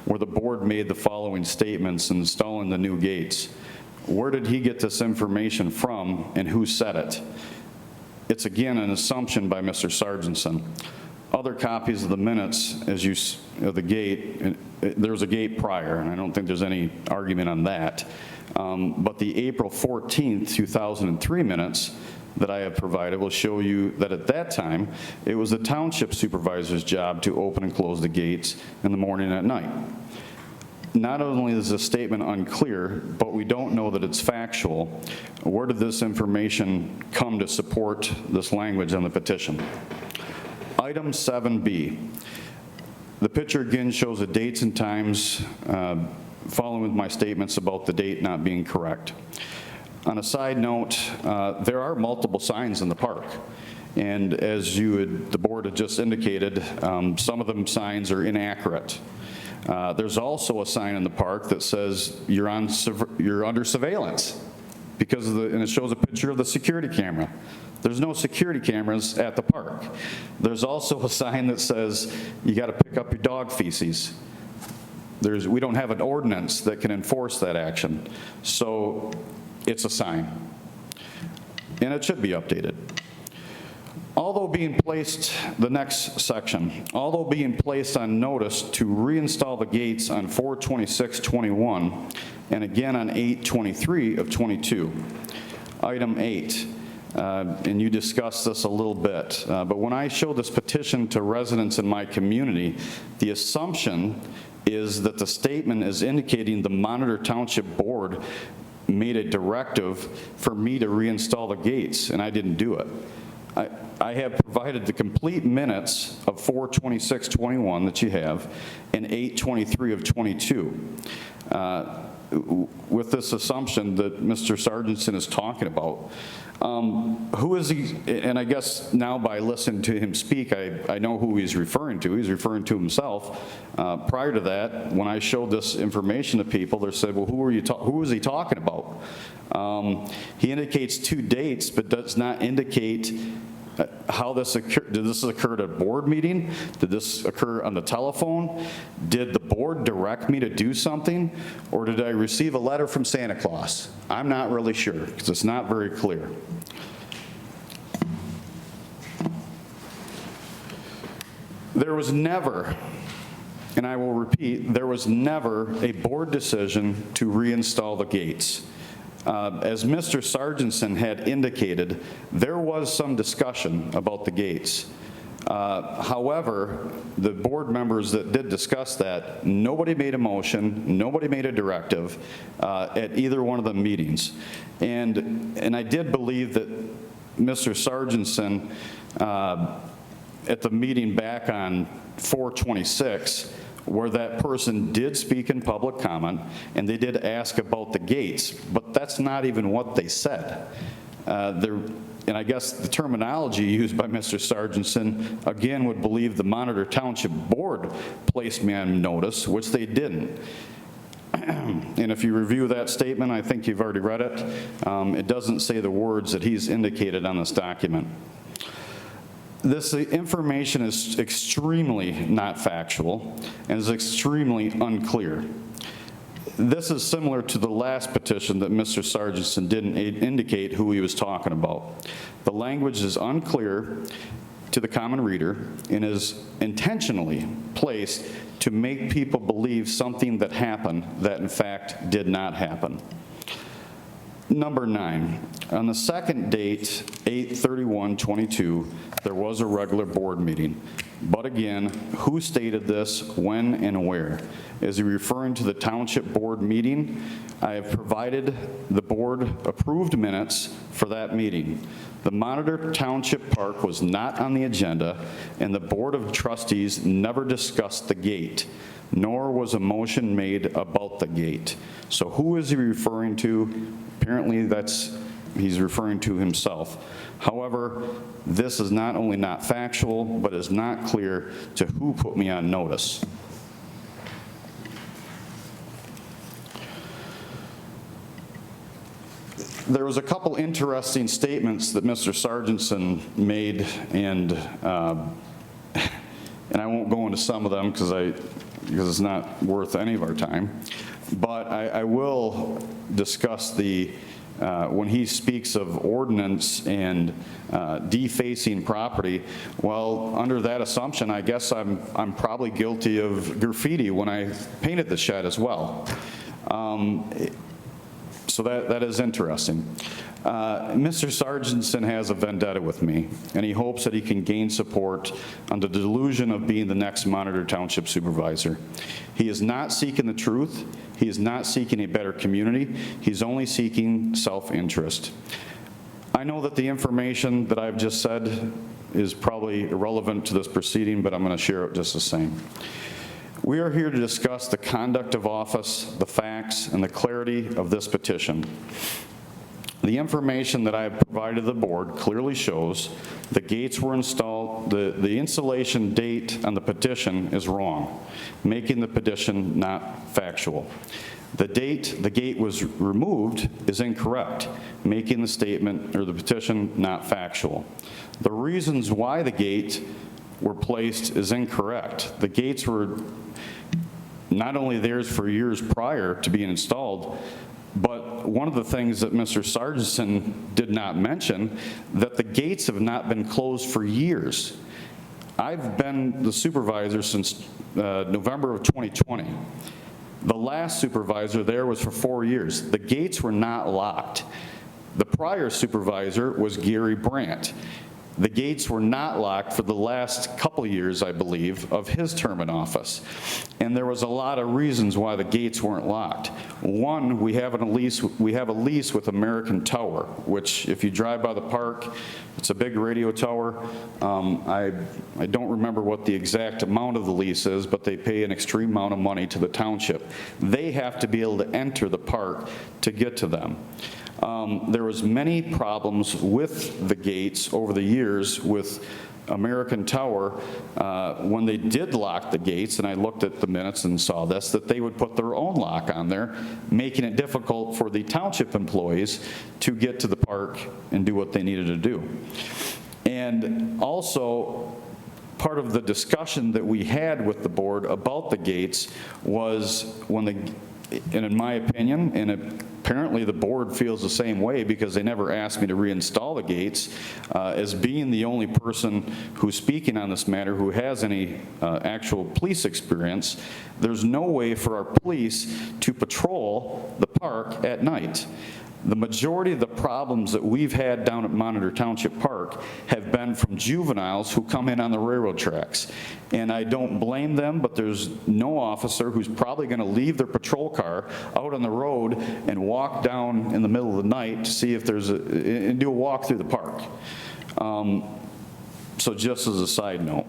where the board made the following statements installing the new gates. Where did he get this information from and who said it? It's again an assumption by Mr. Sargentson. Other copies of the minutes, as you, of the gate, there was a gate prior, and I don't think there's any argument on that. But the April 14th, 2003 minutes that I have provided will show you that at that time, it was the township supervisor's job to open and close the gates in the morning and at night. Not only is this statement unclear, but we don't know that it's factual. Where did this information come to support this language on the petition? Item 7B. The picture again shows the dates and times following with my statements about the date not being correct. On a side note, there are multiple signs in the park. And as the board had just indicated, some of them signs are inaccurate. There's also a sign in the park that says you're under surveillance because of and it shows a picture of the security camera. There's no security cameras at the park. There's also a sign that says you got to pick up your dog feces. We don't have an ordinance that can enforce that action. So it's a sign. And it should be updated. Although being placed, the next section, although being placed on notice to reinstall the gates on 4/26/21 and again on 8/23 of 22. Item 8. And you discussed this a little bit, but when I showed this petition to residents in my community, the assumption is that the statement is indicating the Monitor Township Board made a directive for me to reinstall the gates, and I didn't do it. I have provided the complete minutes of 4/26/21 that you have and 8/23 of 22. With this assumption that Mr. Sargentson is talking about. Who is he, and I guess now by listening to him speak, I know who he's referring to. He's referring to himself. Prior to that, when I showed this information to people, they said, well, who is he talking about? He indicates 2 dates, but does not indicate how this occurred. Did this occur at a board meeting? Did this occur on the telephone? Did the board direct me to do something? Or did I receive a letter from Santa Claus? I'm not really sure because it's not very clear. There was never, and I will repeat, there was never a board decision to reinstall the gates. As Mr. Sargentson had indicated, there was some discussion about the gates. However, the board members that did discuss that, nobody made a motion, nobody made a directive at either one of the meetings. And I did believe that Mr. Sargentson, at the meeting back on 4/26, where that person did speak in public comment, and they did ask about the gates, but that's not even what they said. And I guess the terminology used by Mr. Sargentson, again, would believe the Monitor Township Board placed me on notice, which they didn't. And if you review that statement, I think you've already read it, it doesn't say the words that he's indicated on this document. This information is extremely not factual and is extremely unclear. This is similar to the last petition that Mr. Sargentson didn't indicate who he was talking about. The language is unclear to the common reader and is intentionally placed to make people believe something that happened that in fact did not happen. Number 9, on the second date, 8/31/22, there was a regular board meeting. But again, who stated this, when, and where? Is he referring to the township board meeting? I have provided the board approved minutes for that meeting. The Monitor Township Park was not on the agenda, and the Board of Trustees never discussed the gate, nor was a motion made about the gate. So who is he referring to? Apparently he's referring to himself. However, this is not only not factual, but is not clear to who put me on notice. There was a couple interesting statements that Mr. Sargentson made, and I won't go into some of them because it's not worth any of our time. But I will discuss when he speaks of ordinance and defacing property. Well, under that assumption, I guess I'm probably guilty of graffiti when I painted the shed as well. So that is interesting. Mr. Sargentson has a vendetta with me, and he hopes that he can gain support on the delusion of being the next Monitor Township Supervisor. He is not seeking the truth. He is not seeking a better community. He's only seeking self-interest. I know that the information that I've just said is probably irrelevant to this proceeding, but I'm going to share it just the same. We are here to discuss the conduct of office, the facts, and the clarity of this petition. The information that I have provided the board clearly shows the gates were installed, the installation date on the petition is wrong, making the petition not factual. The date the gate was removed is incorrect, making the statement or the petition not factual. The reasons why the gate were placed is incorrect. The gates were not only theirs for years prior to being installed, but one of the things that Mr. Sargentson did not mention, that the gates have not been closed for years. I've been the supervisor since November of 2020. The last supervisor there was for 4 years. The gates were not locked. The prior supervisor was Gary Brandt. The gates were not locked for the last couple years, I believe, of his term in office. And there was a lot of reasons why the gates weren't locked. One, we have a lease with American Tower, which if you drive by the park, it's a big radio tower. I don't remember what the exact amount of the lease is, but they pay an extreme amount of money to the township. They have to be able to enter the park to get to them. There was many problems with the gates over the years with American Tower when they did lock the gates, and I looked at the minutes and saw this, that they would put their own lock on there, making it difficult for the township employees to get to the park and do what they needed to do. And also, part of the discussion that we had with the board about the gates was and in my opinion, and apparently the board feels the same way because they never asked me to reinstall the gates, as being the only person who's speaking on this matter who has any actual police experience, there's no way for our police to patrol the park at night. The majority of the problems that we've had down at Monitor Township Park have been from juveniles who come in on the railroad tracks. And I don't blame them, but there's no officer who's probably going to leave their patrol car out on the road and walk down in the middle of the night to see if and do a walk through the park. So just as a side note.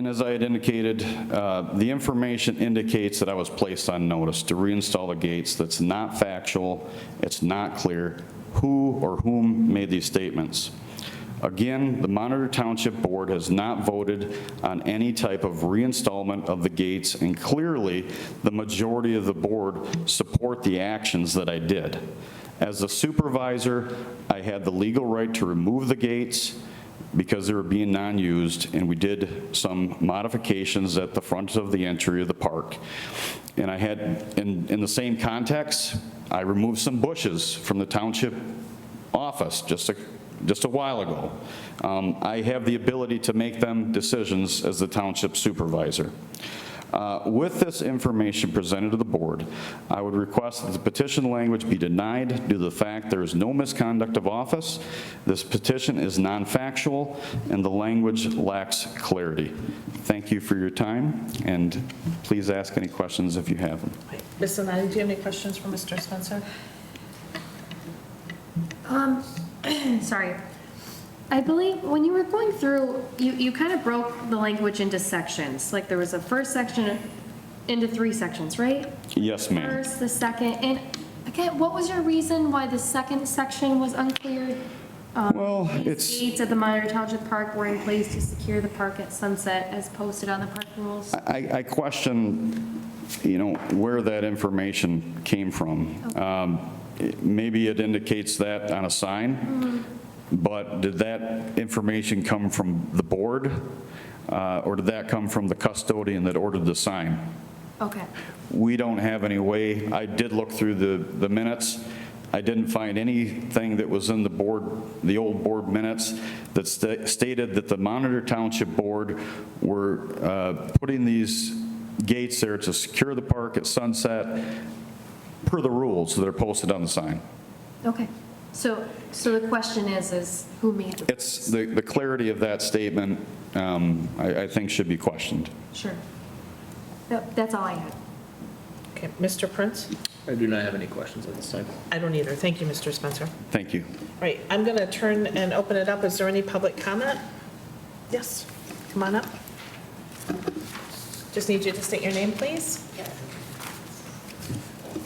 And as I had indicated, the information indicates that I was placed on notice to reinstall the gates. That's not factual. It's not clear who or whom made these statements. Again, the Monitor Township Board has not voted on any type of reinstallment of the gates, and clearly, the majority of the board support the actions that I did. As a supervisor, I had the legal right to remove the gates because they were being non-used, and we did some modifications at the front of the entry of the park. And I had, in the same context, I removed some bushes from the township office just a while ago. I have the ability to make them decisions as the township supervisor. With this information presented to the board, I would request that the petition language be denied due to the fact there is no misconduct of office, this petition is non-factual, and the language lacks clarity. Thank you for your time, and please ask any questions if you have them. Ms. Zanati, do you have any questions for Mr. Spencer? Sorry. I believe when you were going through, you kind of broke the language into sections. Like there was a first section into 3 sections, right? Yes, ma'am. First, the second, and again, what was your reason why the second section was unclear? Well, it's, Gates at the Monitor Township Park were in place to secure the park at sunset as posted on the parking rules. I question, where that information came from. Maybe it indicates that on a sign, but did that information come from the board, or did that come from the custodian that ordered the sign? Okay. We don't have any way. I did look through the minutes. I didn't find anything that was in the old board minutes that stated that the Monitor Township Board were putting these gates there to secure the park at sunset per the rules that are posted on the sign. Okay. So the question is who made the... It's the clarity of that statement, I think should be questioned. Sure. That's all I had. Okay, Mr. Prince? I do not have any questions at this time. I don't either. Thank you, Mr. Spencer. Thank you. Right, I'm going to turn and open it up. Is there any public comment? Yes, come on up. Just need you to state your name, please.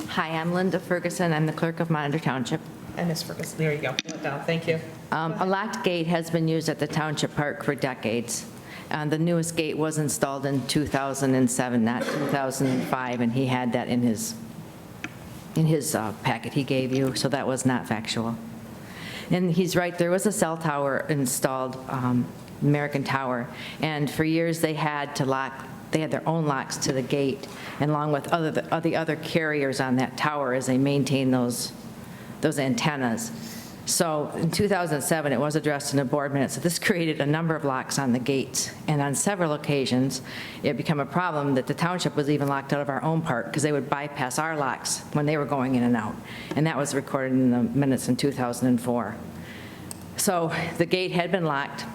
Hi, I'm Linda Ferguson. I'm the clerk of Monitor Township. And Ms. Ferguson, there you go. Put it down. Thank you. A locked gate has been used at the Township Park for decades. The newest gate was installed in 2007, not 2005, and he had that in his packet he gave you, so that was not factual. And he's right, there was a cell tower installed, American Tower, and for years they had their own locks to the gate, and along with the other carriers on that tower as they maintain those antennas. So in 2007, it was addressed in the board minutes that this created a number of locks on the gates, and on several occasions, it became a problem that the township was even locked out of our own park because they would bypass our locks when they were going in and out, and that was recorded in the minutes in 2004. So the gate had been locked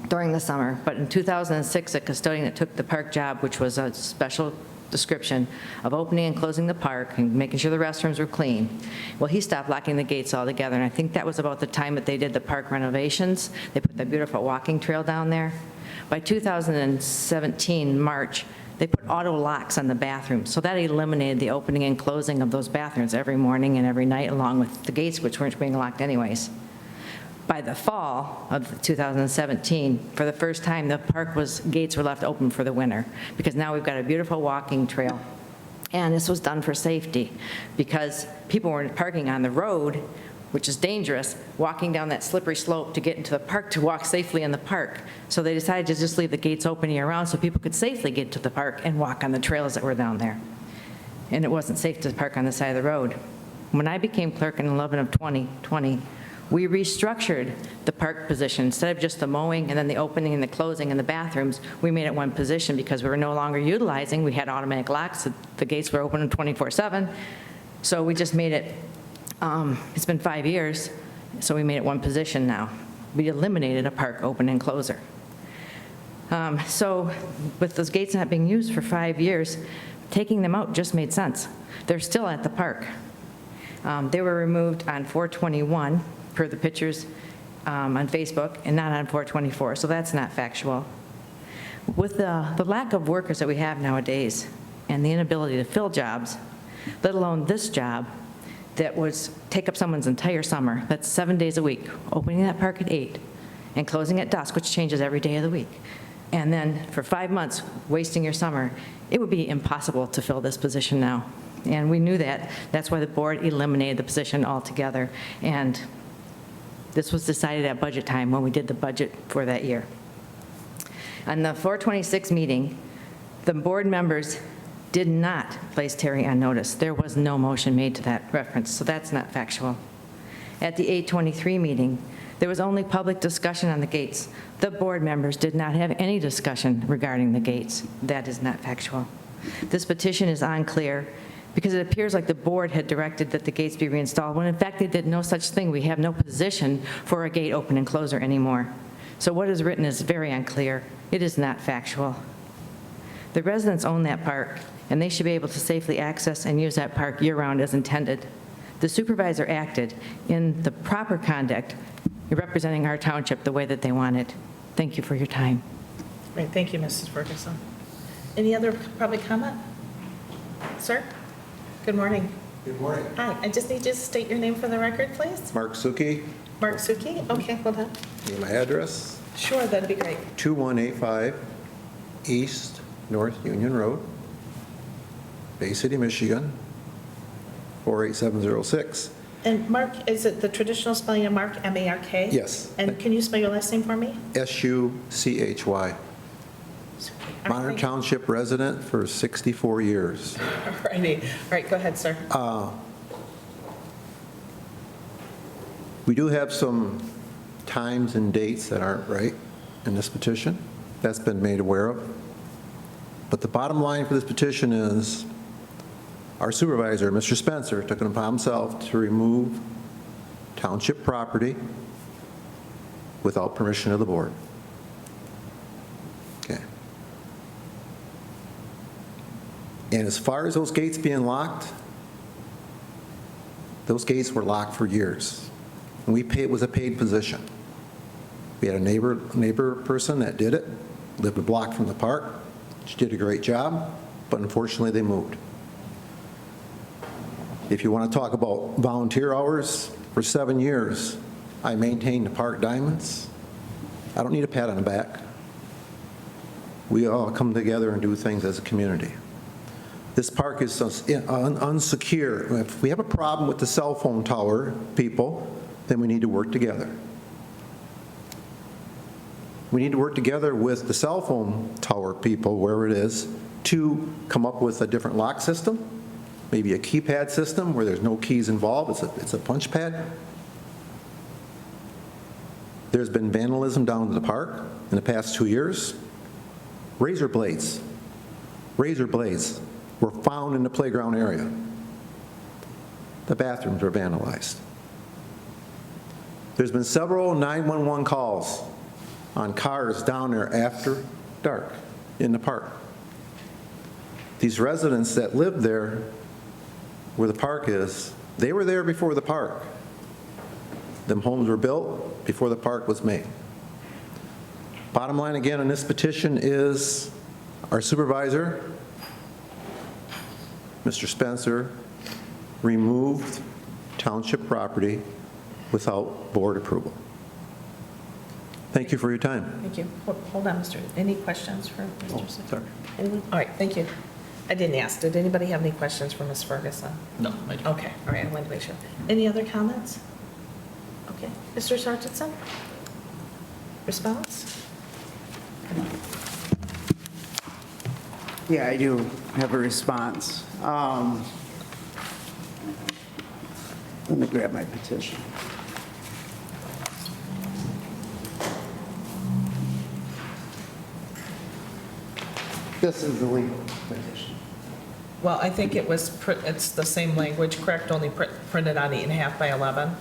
during the summer, but in 2006, a custodian that took the park job, which was a special description of opening and closing the park and making sure the restrooms were clean. Well, he stopped locking the gates altogether, and I think that was about the time that they did the park renovations. They put that beautiful walking trail down there. By 2017, March, they put auto locks on the bathrooms, so that eliminated the opening and closing of those bathrooms every morning and every night, along with the gates, which weren't being locked anyways. By the fall of 2017, for the first time, the gates were left open for the winter, because now we've got a beautiful walking trail. And this was done for safety, because people were parking on the road, which is dangerous, walking down that slippery slope to get into the park to walk safely in the park. So they decided to just leave the gates open year-round so people could safely get to the park and walk on the trails that were down there. And it wasn't safe to park on the side of the road. When I became clerk in 11 of 2020, we restructured the park position. Instead of just the mowing and then the opening and the closing and the bathrooms, we made it one position because we were no longer utilizing. We had automatic locks. The gates were open 24/7. So we just made it, it's been 5 years, so we made it one position now. We eliminated a park open and closer. So with those gates not being used for 5 years, taking them out just made sense. They're still at the park. They were removed on 4/21, per the pictures on Facebook, and not on 4/24, so that's not factual. With the lack of workers that we have nowadays and the inability to fill jobs, let alone this job that was take up someone's entire summer, that's 7 days a week, opening that park at 8 and closing at dusk, which changes every day of the week, and then for 5 months, wasting your summer, it would be impossible to fill this position now. And we knew that. That's why the board eliminated the position altogether. And this was decided at budget time when we did the budget for that year. On the 426 meeting, the board members did not place Terry on notice. There was no motion made to that reference, so that's not factual. At the 823 meeting, there was only public discussion on the gates. The board members did not have any discussion regarding the gates. That is not factual. This petition is unclear because it appears like the board had directed that the gates be reinstalled, when in fact they did no such thing. We have no position for a gate open and closer anymore. So what is written is very unclear. It is not factual. The residents own that park, and they should be able to safely access and use that park year-round as intended. The supervisor acted in the proper conduct, representing our township the way that they wanted. Thank you for your time. Great, thank you, Mrs. Ferguson. Any other public comment? Sir? Good morning. Good morning. Hi, I just need you to state your name for the record, please. Mark Suki, Mark Suki? Okay, hold on. need my address, Sure, that'd be great. 2185 East North Union Road, Bay City, Michigan, 48706. And Mark, is it the traditional spelling of Mark, M-A-R-K? Yes. And can you spell your last name for me? Suchy. Suki. Monterey Township resident for 64 years. All righty. All right, go ahead, sir. We do have some times and dates that aren't right in this petition. That's been made aware of. But the bottom line for this petition is our supervisor, Mr. Spencer, took it upon himself to remove township property without permission of the board. Okay. And as far as those gates being locked, those gates were locked for years. And it was a paid position. We had a neighbor person that did it, lived a block from the park. She did a great job, but unfortunately they moved. If you want to talk about volunteer hours, for 7 years, I maintained the park diamonds. I don't need a pat on the back. We all come together and do things as a community. This park is unsecure. If we have a problem with the cell phone tower people, then we need to work together. We need to work together with the cell phone tower people, wherever it is, to come up with a different lock system, maybe a keypad system where there's no keys involved, it's a punch pad. There's been vandalism down in the park in the past 2 years. Razor blades were found in the playground area. The bathrooms were vandalized. There's been several 911 calls on cars down there after dark in the park. These residents that lived there where the park is, they were there before the park. Them homes were built before the park was made. Bottom line again on this petition is our supervisor, Mr. Spencer, removed township property without board approval. Thank you for your time. Thank you. Hold on, Mr. Any questions for Mr. Suki? Sorry. Anyone? All right, thank you. I didn't ask. Did anybody have any questions for Ms. Ferguson? No, I don't. Okay, all right, I wanted to make sure. Any other comments? Okay, Mr. Sargentson? Response? Yeah, I do have a response. Let me grab my petition. This is the legal petition. Well, I think it's the same language, correct? Only printed on 8.5 by 11?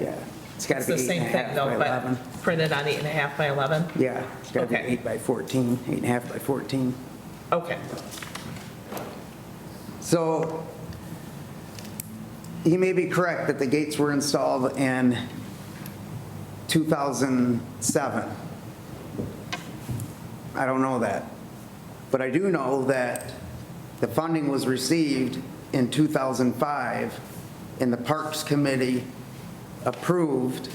Yeah, it's got It's to be the same 8.5 thing by though, 11. but printed on 8.5 by 11? Yeah, it's got to be Okay. 8 by 14, 8.5 by 14. Okay, So he may be correct that the gates were installed in 2007. I don't know that. But I do know that the funding was received in 2005, and the Parks Committee approved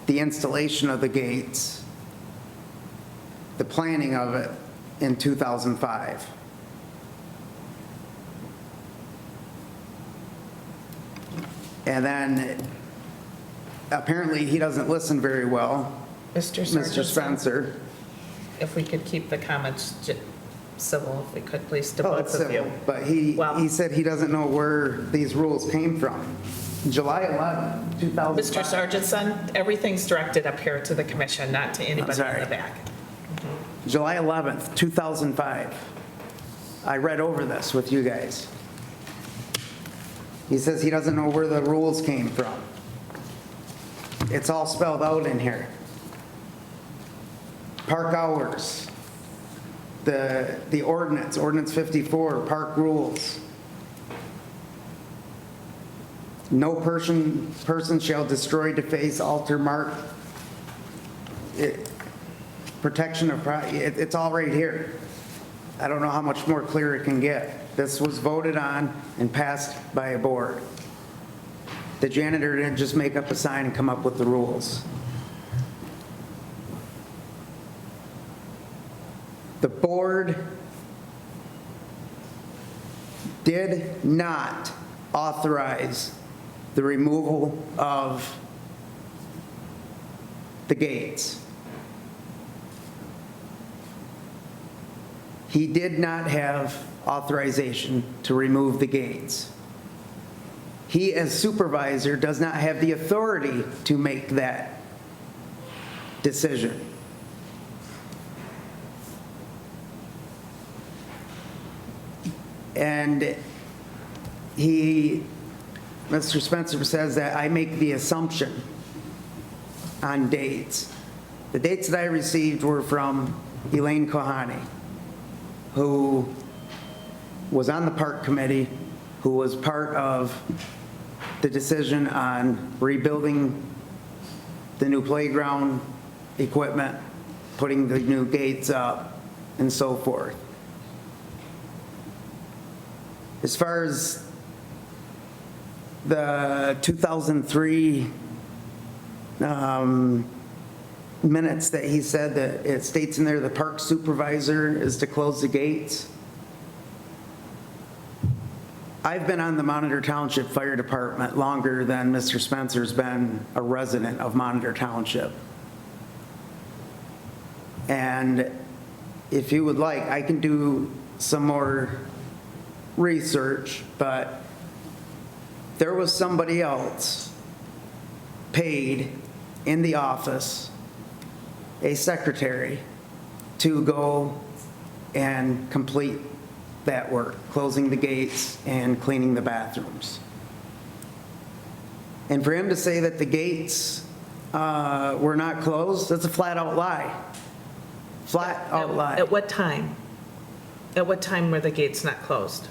the installation of the gates, the planning of it in 2005. And then apparently he doesn't listen very well, Mr. Mr. Sargent, Spencer. if we could keep the comments civil, if we could, please, to Oh, both it's of you. civil, but he Well- said he doesn't know where these rules came from. July 11, 2005. Mr. Sargentson, everything's directed up here to the commission, not to anybody in sorry. the back. July 11th, 2005. I read over this with you guys. He says he doesn't know where the rules came from. It's all spelled out in here. Park hours, the ordinance 54, park rules. No person shall destroy, deface, alter, mark. Protection of, it's all right here. I don't know how much more clear it can get. This was voted on and passed by a board. The janitor didn't just make up a sign and come up with the rules. The board did not authorize the removal of the gates. He did not have authorization to remove the gates. He, as supervisor, does not have the authority to make that decision. And Mr. Spencer says that I make the assumption on dates. The dates that I received were from Elaine Kohani, who was on the park committee, who was part of the decision on rebuilding the new playground equipment, putting the new gates up, and so forth. As far as the 2003 minutes that he said that it states in there the park supervisor is to close the gates. I've been on the Monitor Township Fire Department longer than Mr. Spencer's been a resident of Monitor Township. And if you would like, I can do some more research, but there was somebody else paid in the office, a secretary, to go and complete that work, closing the gates and cleaning the bathrooms. And for him to say that the gates were not closed, that's a flat out lie. Flat out lie. At what time? At what time were the gates not closed?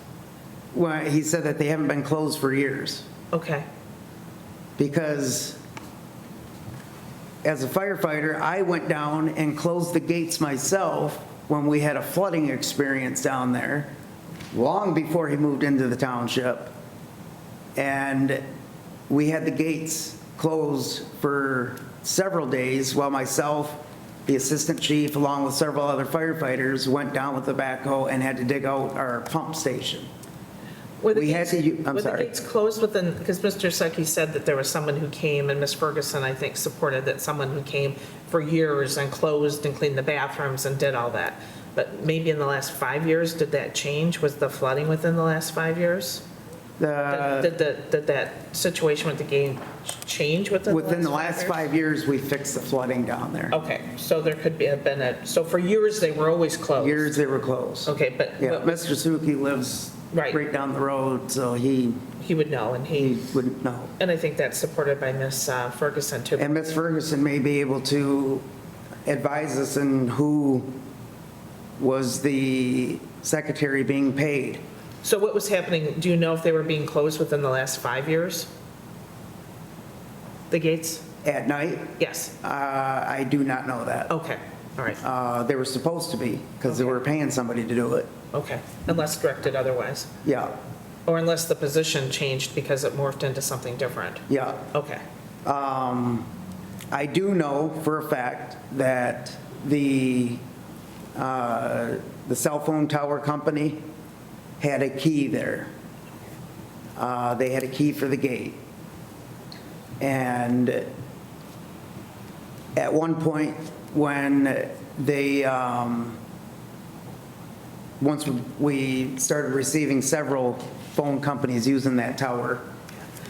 Well, he said that they haven't been closed for years. Okay. Because as a firefighter, I went down and closed the gates myself when we had a flooding experience down there, long before he moved into the township. And we had the gates closed for several days while myself, the assistant chief, along with several other firefighters, went down with the backhoe and had to dig out our pump station. Were the We had gates- to, I'm Were the sorry. gates closed within, because Mr. Stuckey said that there was someone who came, and Ms. Ferguson, I think, supported that someone who came for years and closed and cleaned the bathrooms and did all that. But maybe in the last 5 years, did that change? Was the flooding within the last 5 years? Did that situation with the gate change Within the last 5 years, we fixed the flooding down there. Okay, so there could be, have been so for years, they were always closed? Years they were closed. Okay, but Yeah, what- Mr. Suki lives Right. right down the road, so he he would know, and he, wouldn't know. and I think that's supported by Ms. Ferguson, too. And Ms. Ferguson may be able to advise us in who was the secretary being paid. So what was happening, do you know if they were being closed within the last 5 years? The gates? At night, Yes, I do not know that. okay. All right, They were supposed to be, because they were paying somebody to do it. okay, unless directed otherwise, Yeah, or unless the position changed because it morphed into something different. yeah. Okay, I do know for a fact that the cell phone tower company had a key there. They had a key for the gate. And at one point, when they, once we started receiving several phone companies using that tower,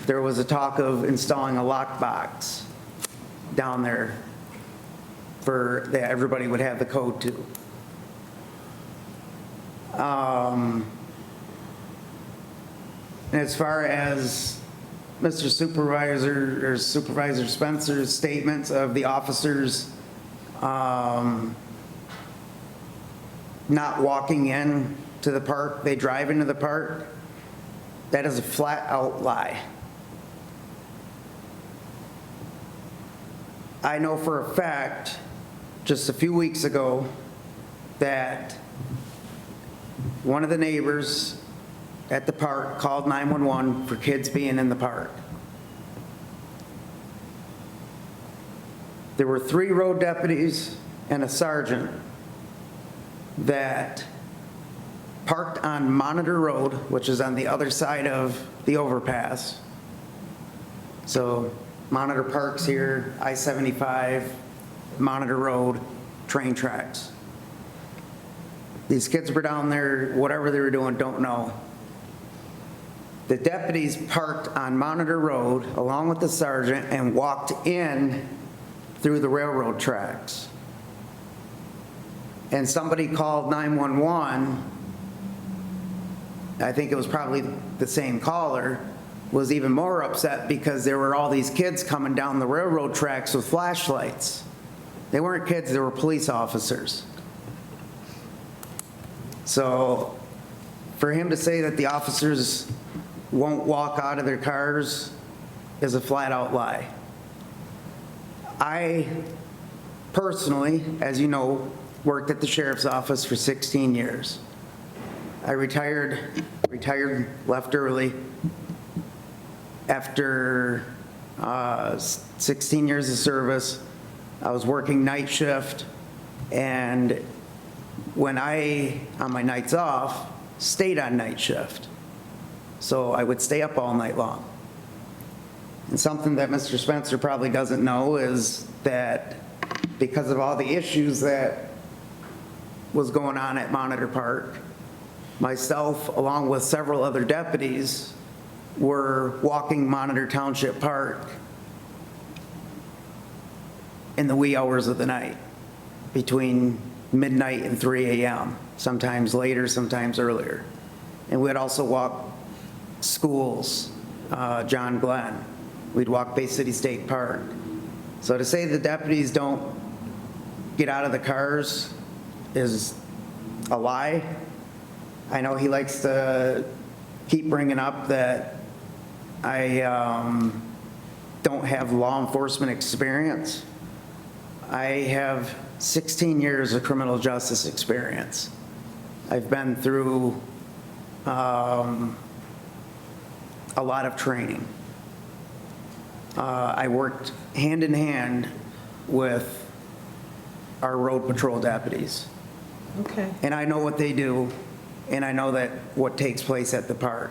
there was a talk of installing a lockbox down there that everybody would have the code to. And as far as Mr. Supervisor or Supervisor Spencer's statements of the officers not walking in to the park, they drive into the park, that is a flat out lie. I know for a fact, just a few weeks ago, that one of the neighbors at the park called 911 for kids being in the park. There were 3 road deputies and a sergeant that parked on Monitor Road, which is on the other side of the overpass. So Monitor Park's here, I-75, Monitor Road, train tracks. These kids were down there, whatever they were doing, don't know. The deputies parked on Monitor Road along with the sergeant and walked in through the railroad tracks. And somebody called 911, I think it was probably the same caller, was even more upset because there were all these kids coming down the railroad tracks with flashlights. They weren't kids, they were police officers. So for him to say that the officers won't walk out of their cars is a flat out lie. I personally, as you know, worked at the sheriff's office for 16 years. I retired, left early after 16 years of service. I was working night shift, and when on my nights off, stayed on night shift. So I would stay up all night long. And something that Mr. Spencer probably doesn't know is that because of all the issues that was going on at Monitor Park, myself, along with several other deputies, were walking Monitor Township Park in the wee hours of the night, between midnight and 3 a.m., sometimes later, sometimes earlier. And we'd also walk schools, John Glenn. We'd walk Bay City State Park. So to say the deputies don't get out of the cars is a lie. I know he likes to keep bringing up that I don't have law enforcement experience. I have 16 years of criminal justice experience. I've been through a lot of training. I worked hand in hand with our road patrol deputies. okay. And I know what they do, and I know that what takes place at the park.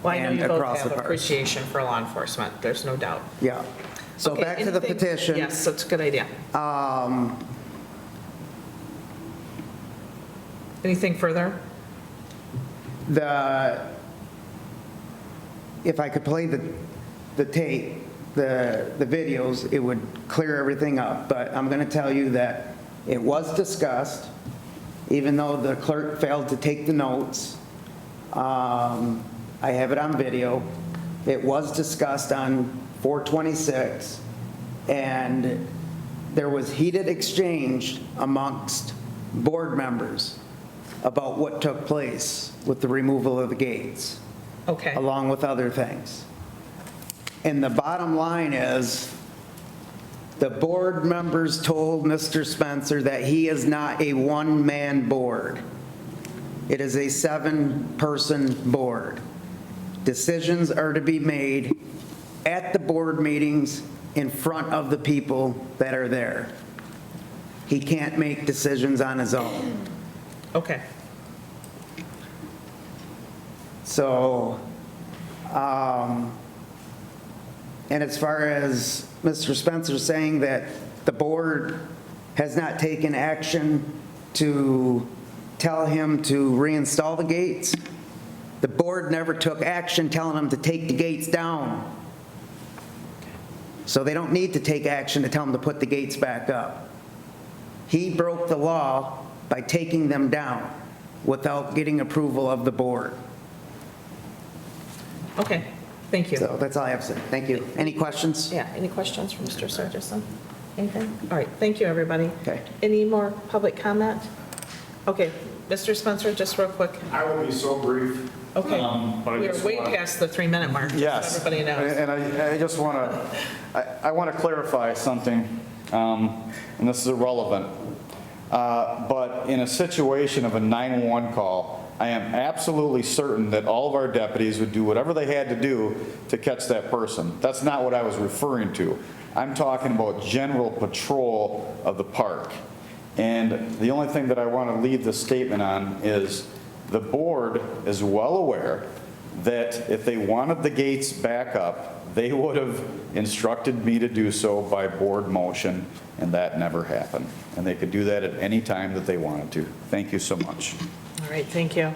Well, I know and you both across have the park. appreciation for law enforcement, there's no doubt. Yeah. So Okay, back to the anything- petition. Yes, that's a good idea. Anything further? If I could play the tape, the videos, it would clear everything up. But I'm going to tell you that it was discussed, even though the clerk failed to take the notes. I have it on video. It was discussed on 4/26, and there was heated exchange amongst board members about what took place with the removal of the gates, Okay, along with other things. And the bottom line is, The board members told Mr. Spencer that he is not a one-man board. It is a 7-person board. Decisions are to be made at the board meetings in front of the people that are there. He can't make decisions on his own. Okay. So, and as far as Mr. Spencer saying that the board has not taken action to tell him to reinstall the gates, the board never took action telling him to take the gates down. So they don't need to take action to tell him to put the gates back up. He broke the law by taking them down without getting approval of the board. Okay, thank you. So that's all I have to say. Thank you. Any questions? Yeah, any questions from Mr. Sargison? Anything? All right, thank you, everybody. Okay. Any more public comment? Okay, Mr. Spencer, just real quick. I will be so brief. Okay, But I we're just way want- past the 3-minute mark, just Yes. so everybody knows. And I just want to, I want to clarify something, and this is irrelevant. But in a situation of a 911 call, I am absolutely certain that all of our deputies would do whatever they had to do to catch that person. That's not what I was referring to. I'm talking about general patrol of the park. And the only thing that I want to leave this statement on is the board is well aware that if they wanted the gates back up, they would have instructed me to do so by board motion, and that never happened. And they could do that at any time that they wanted to. Thank you so much. All right, thank you.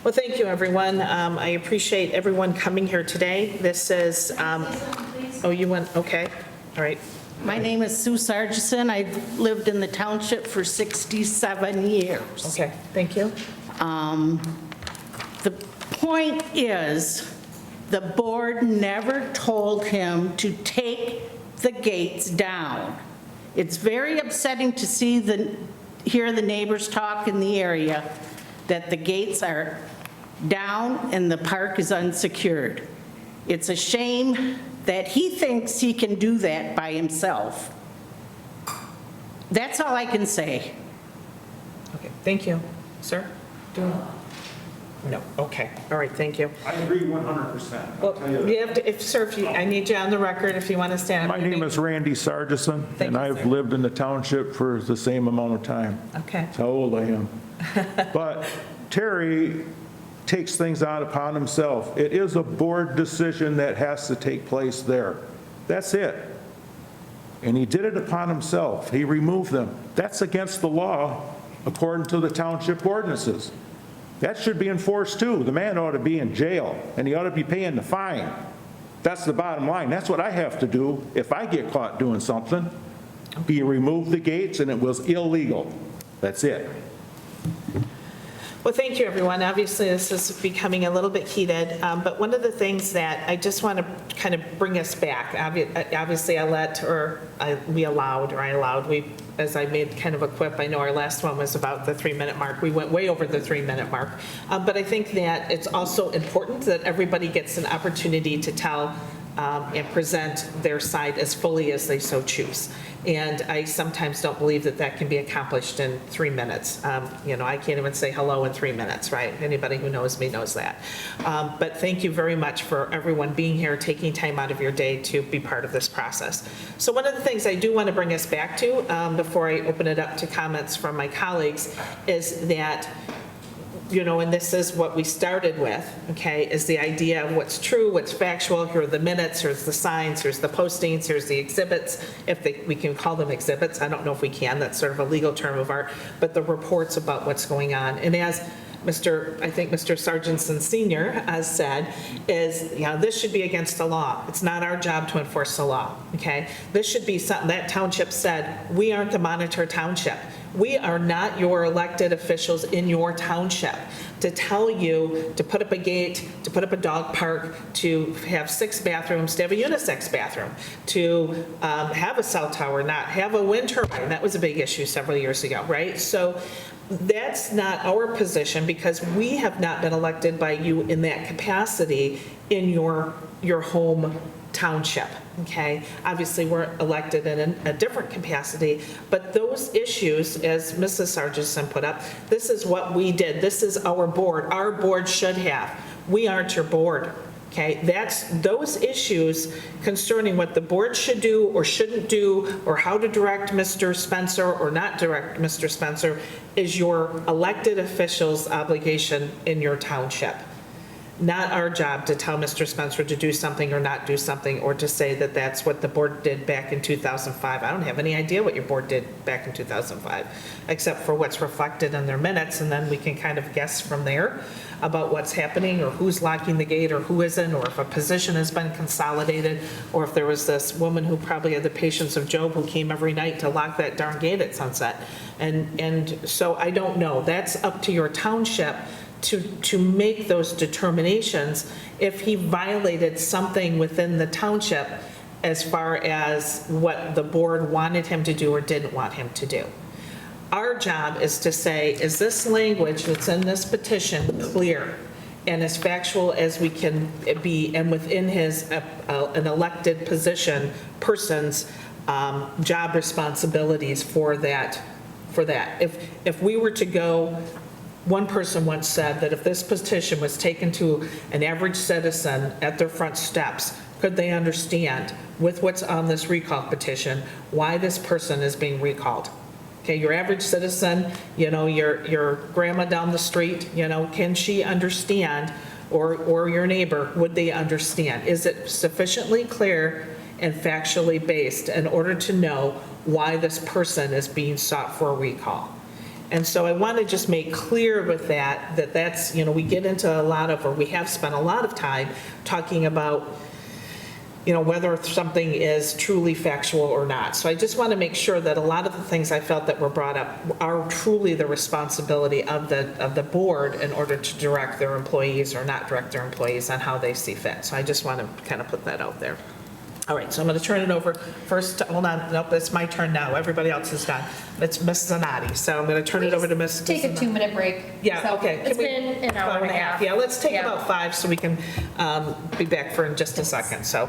Well, thank you, everyone. I appreciate everyone coming here today. This is, oh, you went, okay, all right. My name is Sue Sargison. I've lived in the township for 67 years. Okay, thank you. The point is, the board never told him to take the gates down. It's very upsetting to hear the neighbors talk in the area that the gates are down and the park is unsecured. It's a shame that he thinks he can do that by himself. That's all I can say. Okay, thank you. Sir? No, okay, all right, thank you. I agree 100%. I'll tell you Well, that. you have to, sir, I need you on the record if you want to stand. My name is Randy Sargison, Thank and you, I've sir. lived in the township for the same amount of time. Okay, That's how old I am. But Terry takes things out upon himself. It is a board decision that has to take place there. That's it. And he did it upon himself. He removed them. That's against the law according to the township ordinances. That should be enforced too. The man ought to be in jail, and he ought to be paying the fine. That's the bottom line. That's what I have to do if I get caught doing something. He removed the gates, and it was illegal. That's it. well, thank you, everyone. Obviously, this is becoming a little bit heated, but one of the things that I just want to kind of bring us back, obviously, we allowed, as I made kind of a quip, I know our last one was about the 3-minute mark. We went way over the 3-minute mark. But I think that it's also important that everybody gets an opportunity to tell and present their side as fully as they so choose. And I sometimes don't believe that that can be accomplished in 3 minutes. I can't even say hello in 3 minutes, right? Anybody who knows me knows that. But thank you very much for everyone being here, taking time out of your day to be part of this process. So one of the things I do want to bring us back to, before I open it up to comments from my colleagues, is that and this is what we started with, okay, is the idea of what's true, what's factual. Here are the minutes, here's the signs, here's the postings, here's the exhibits, we can call them exhibits. I don't know if we can, that's sort of a legal term of art, but the reports about what's going on. And as I think Mr. Sargison Sr. has said, is, this should be against the law. It's not our job to enforce the law, okay? This should be something, that township said, we aren't the monitor township. We are not your elected officials in your township to tell you to put up a gate, to put up a dog park, to have 6 bathrooms, to have a unisex bathroom, to have a cell tower, not have a wind turbine. That was a big issue several years ago, right? So that's not our position because we have not been elected by you in that capacity in your home township, okay? Obviously, we're elected in a different capacity, but those issues, as Mrs. Sargentson put up, this is what we did. This is our board. Our board should have. We aren't your board, okay? Those issues concerning what the board should do or shouldn't do, or how to direct Mr. Spencer or not direct Mr. Spencer, is your elected official's obligation in your township. Not our job to tell Mr. Spencer to do something or not do something, or to say that that's what the board did back in 2005. I don't have any idea what your board did back in 2005, except for what's reflected in their minutes, and then we can kind of guess from there about what's happening, or who's locking the gate, or who isn't, or if a position has been consolidated, or if there was this woman who probably had the patience of Job who came every night to lock that darn gate at sunset. And so I don't know. That's up to your township to make those determinations if he violated something within the township as far as what the board wanted him to do or didn't want him to do. Our job is to say, is this language that's in this petition clear and as factual as we can be, and within his, an elected person's job responsibilities for that. If we were to go, one person once said that if this petition was taken to an average citizen at their front steps, could they understand, with what's on this recall petition, why this person is being recalled? Okay, your average citizen, your grandma down the street, can she understand, or your neighbor, would they understand? Is it sufficiently clear and factually based in order to know why this person is being sought for a recall? And so I want to just make clear with that's, we get into a lot of, or we have spent a lot of time talking about, whether something is truly factual or not. So I just want to make sure that a lot of the things I felt that were brought up are truly the responsibility of the board in order to direct their employees or not direct their employees on how they see fit. So I just want to kind of put that out there. All right, so I'm going to turn it over first. Hold on, nope, it's my turn now. Everybody else is done. It's Ms. Zanatti, so I'm going to turn it over to Ms. Take a 2-minute break. Yeah, So okay. It's been an hour and a half. Yeah, let's take Yeah. about 5 so we can be back for in just a second. So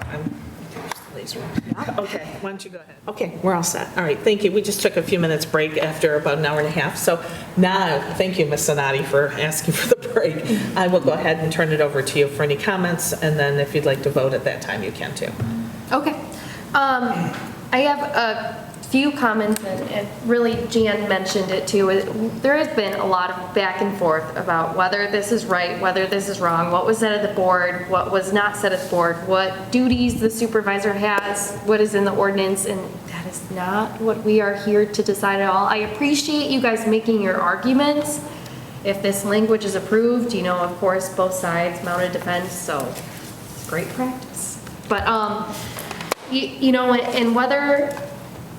okay, why don't you go ahead? Okay, we're all set. All right, thank you. We just took a few minutes break after about an hour and a half. So now, thank you, Ms. Zanatti, for asking for the break. I will go ahead and turn it over to you for any comments, and then if you'd like to vote at that time, you can too. Okay. I have a few comments, and really Jan mentioned it too. There has been a lot of back and forth about whether this is right, whether this is wrong, what was said at the board, what was not said at the board, what duties the supervisor has, what is in the ordinance, and that is not what we are here to decide at all. I appreciate you guys making your arguments. If this language is approved, of course, both sides mounted defense, so it's great practice. But, and whether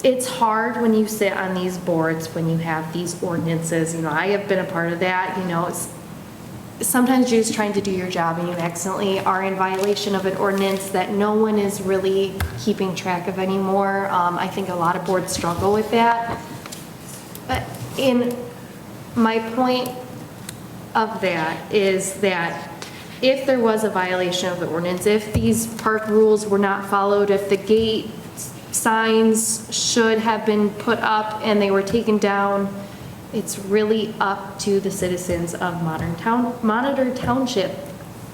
it's hard when you sit on these boards, when you have these ordinances, I have been a part of that, sometimes you're just trying to do your job and you accidentally are in violation of an ordinance that no one is really keeping track of anymore. I think a lot of boards struggle with that. But my point of that is that if there was a violation of the ordinance, if these park rules were not followed, if the gate signs should have been put up and they were taken down, it's really up to the citizens of Monitor Township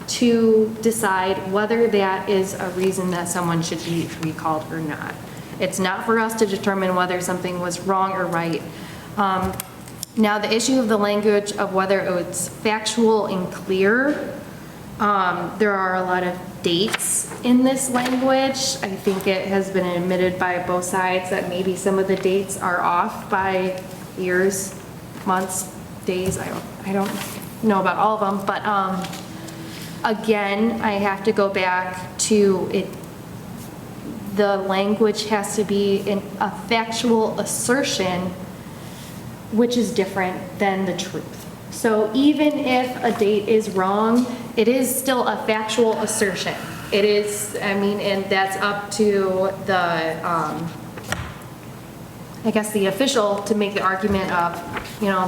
to decide whether that is a reason that someone should be recalled or not. It's not for us to determine whether something was wrong or right. Now, the issue of the language of whether it's factual and clear, there are a lot of dates in this language. I think it has been admitted by both sides that maybe some of the dates are off by years, months, days. I don't know about all of them, but again, I have to go back to it. The language has to be a factual assertion, which is different than the truth. So even if a date is wrong, it is still a factual assertion. It is, and that's up to the, I guess the official to make the argument of,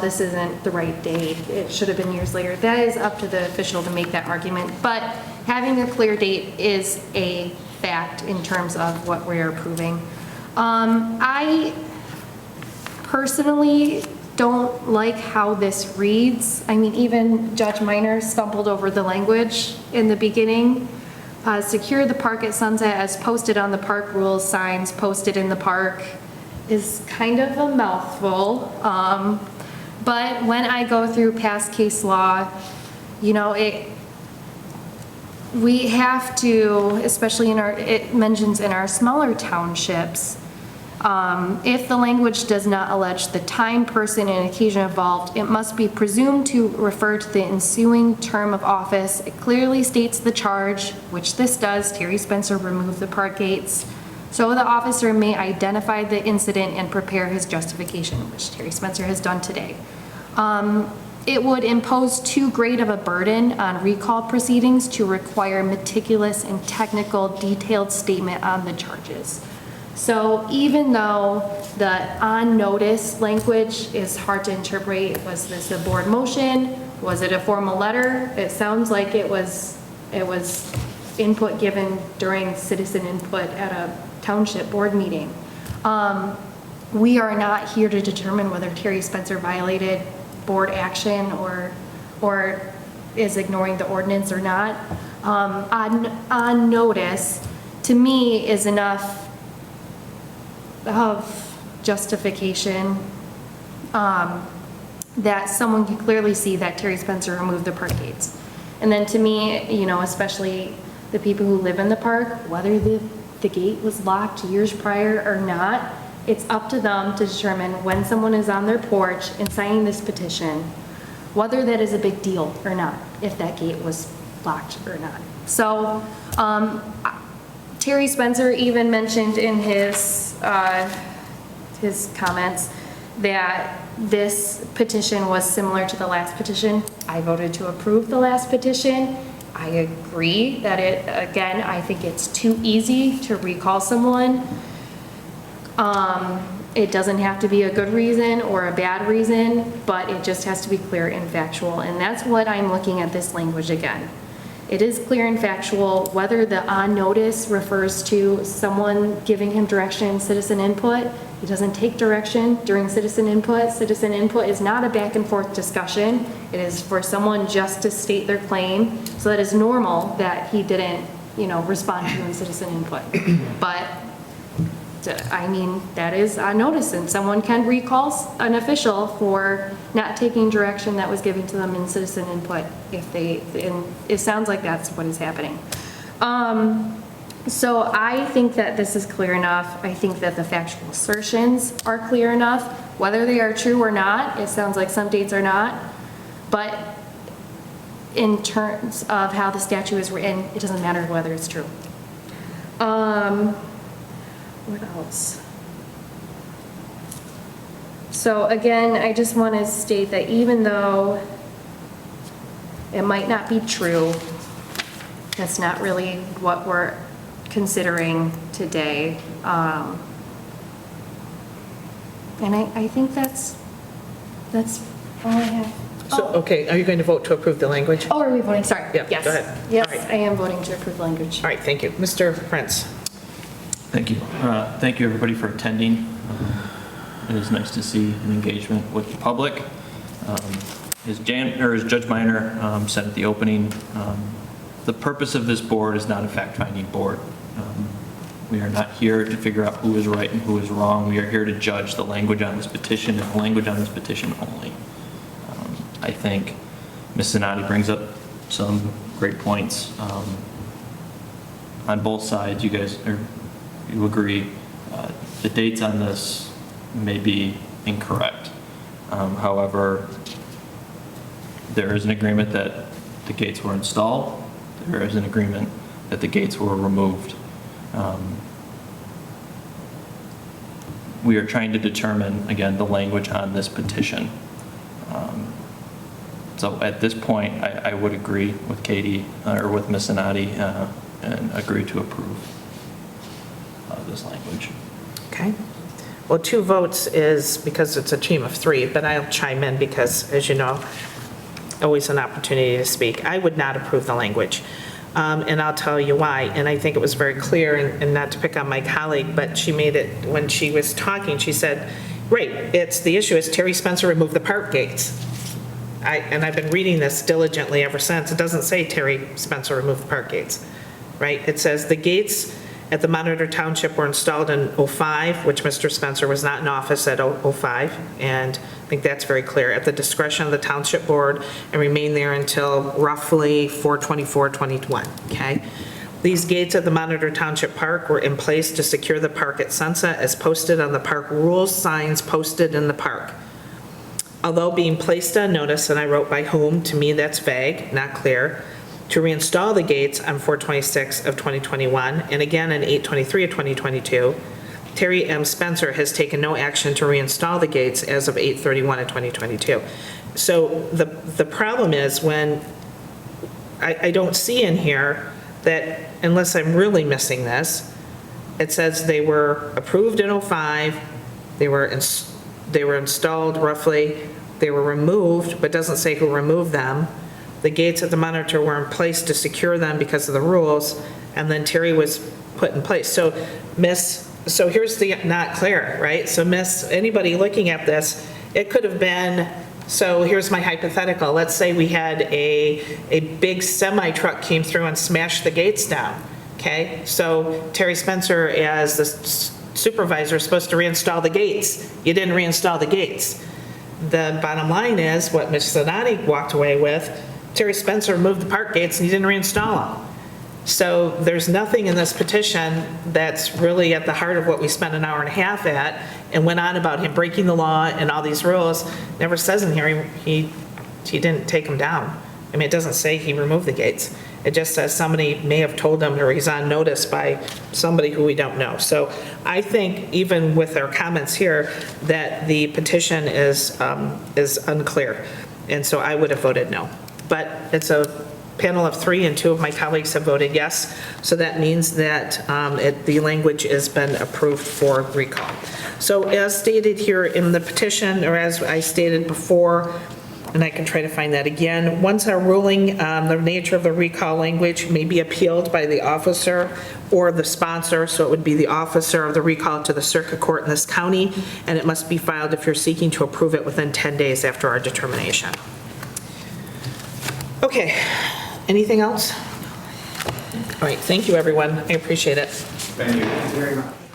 this isn't the right date, it should have been years later. That is up to the official to make that argument. But having a clear date is a fact in terms of what we're approving. I personally don't like how this reads. I mean, even Judge Minor stumbled over the language in the beginning. Secure the park at sunset as posted on the park rules, signs posted in the park is kind of a mouthful. But when I go through past case law, you know, we have to, especially it mentions in our smaller townships, if the language does not allege the time, person, and occasion involved, it must be presumed to refer to the ensuing term of office. It clearly states the charge, which this does. Terry Spencer removed the park gates. So the officer may identify the incident and prepare his justification, which Terry Spencer has done today. It would impose too great of a burden on recall proceedings to require meticulous and technical detailed statement on the charges. So even though the on notice language is hard to interpret, was this a board motion? Was it a formal letter? It sounds like it was input given during citizen input at a township board meeting. We are not here to determine whether Terry Spencer violated board action or is ignoring the ordinance or not. On notice, to me, is enough of justification that someone can clearly see that Terry Spencer removed the park gates. And then to me, you know, especially the people who live in the park, whether the gate was locked years prior or not, it's up to them to determine when someone is on their porch and signing this petition, whether that is a big deal or not, if that gate was locked or not. So Terry Spencer even mentioned in his comments that this petition was similar to the last petition. I voted to approve the last petition. I agree that again, I think it's too easy to recall someone. It doesn't have to be a good reason or a bad reason, but it just has to be clear and factual. And that's what I'm looking at this language again. It is clear and factual whether the on notice refers to someone giving him direction, citizen input. He doesn't take direction during citizen input. Citizen input is not a back and forth discussion. It is for someone just to state their claim. So that is normal that he didn't, you know, respond to citizen input. But I mean, that is on notice, and someone can recall an official for not taking direction that was given to them in citizen input and it sounds like that's what is happening. So I think that this is clear enough. I think that the factual assertions are clear enough. Whether they are true or not, it sounds like some dates are not, but in terms of how the statute is written, it doesn't matter whether it's true. What else? So again, I just want to state that even though it might not be true, that's not really what we're considering today. And I think that's all I have. So, okay, are you going to vote to approve the language? Oh, are we voting? Sorry. Yeah, Yes. go ahead. Yes, All right. I am voting to approve language. All right, thank you. Mr. Prince? Thank you. Thank you, everybody, for attending. It is nice to see an engagement with the public. As Judge Minor said at the opening, the purpose of this board is not a fact-finding board. We are not here to figure out who is right and who is wrong. We are here to judge the language on this petition and the language on this petition only. I think Ms. Sinati brings up some great points. On both sides, you agree, the dates on this may be incorrect. However, there is an agreement that the gates were installed. There is an agreement that the gates were removed. We are trying to determine, again, the language on this petition. So at this point, I would agree with Katie, or with Ms. Sinati, and agree to approve this language. Okay. Well, 2 votes is because it's a team of 3, but I'll chime in because, as you know, always an opportunity to speak. I would not approve the language. and I'll tell you why. And I think it was very clear, and not to pick on my colleague, but she made it, when she was talking, she said, right, the issue is Terry Spencer removed the park gates. And I've been reading this diligently ever since. It doesn't say Terry Spencer removed the park gates, right? It says the gates at the Monitor Township were installed in /05, which Mr. Spencer was not in office at '05, and I think that's very clear, at the discretion of the Township Board, and remain there until roughly 4/24/21, okay? These gates at the Monitor Township Park were in place to secure the park at sunset as posted on the park rules signs posted in the park. Although being placed on notice, and I wrote by whom, to me that's vague, not clear, to reinstall the gates on 4/26/2021 and again on 8/23/2022, Terry M. Spencer has taken no action to reinstall the gates as of 8/31/2022. So the problem is when I don't see in here that, unless I'm really missing this, it says they were approved in '05, they were installed roughly, they were removed, but doesn't say who removed them. The gates at the Monitor were in place to secure them because of the rules, and then Terry was put in place. So here's the not clear, right? So anybody looking at this, it could have been, so here's my hypothetical. Let's say we had a big semi-truck came through and smashed the gates down, okay? So Terry Spencer, as the supervisor, is supposed to reinstall the gates. You didn't reinstall the gates. The bottom line is, what Ms. Zanati walked away with, Terry Spencer removed the park gates and he didn't reinstall them. So there's nothing in this petition that's really at the heart of what we spent an hour and a half at and went on about him breaking the law and all these rules. Never says in here he didn't take them down. I mean, it doesn't say he removed the gates. It just says somebody may have told him, or he's on notice by somebody who we don't know. So I think even with our comments here that the petition is unclear. And so I would have voted no. But it's a panel of 3 and 2 of my colleagues have voted yes. So that means that the language has been approved for recall. So as stated here in the petition, or as I stated before, and I can try to find that again, once our ruling on the nature of the recall language may be appealed by the officer or the sponsor, so it would be the officer of the recall to the circuit court in this county, and it must be filed if you're seeking to approve it within 10 days after our determination. Okay, anything else? All right, thank you, everyone. I appreciate it. Thank you very much.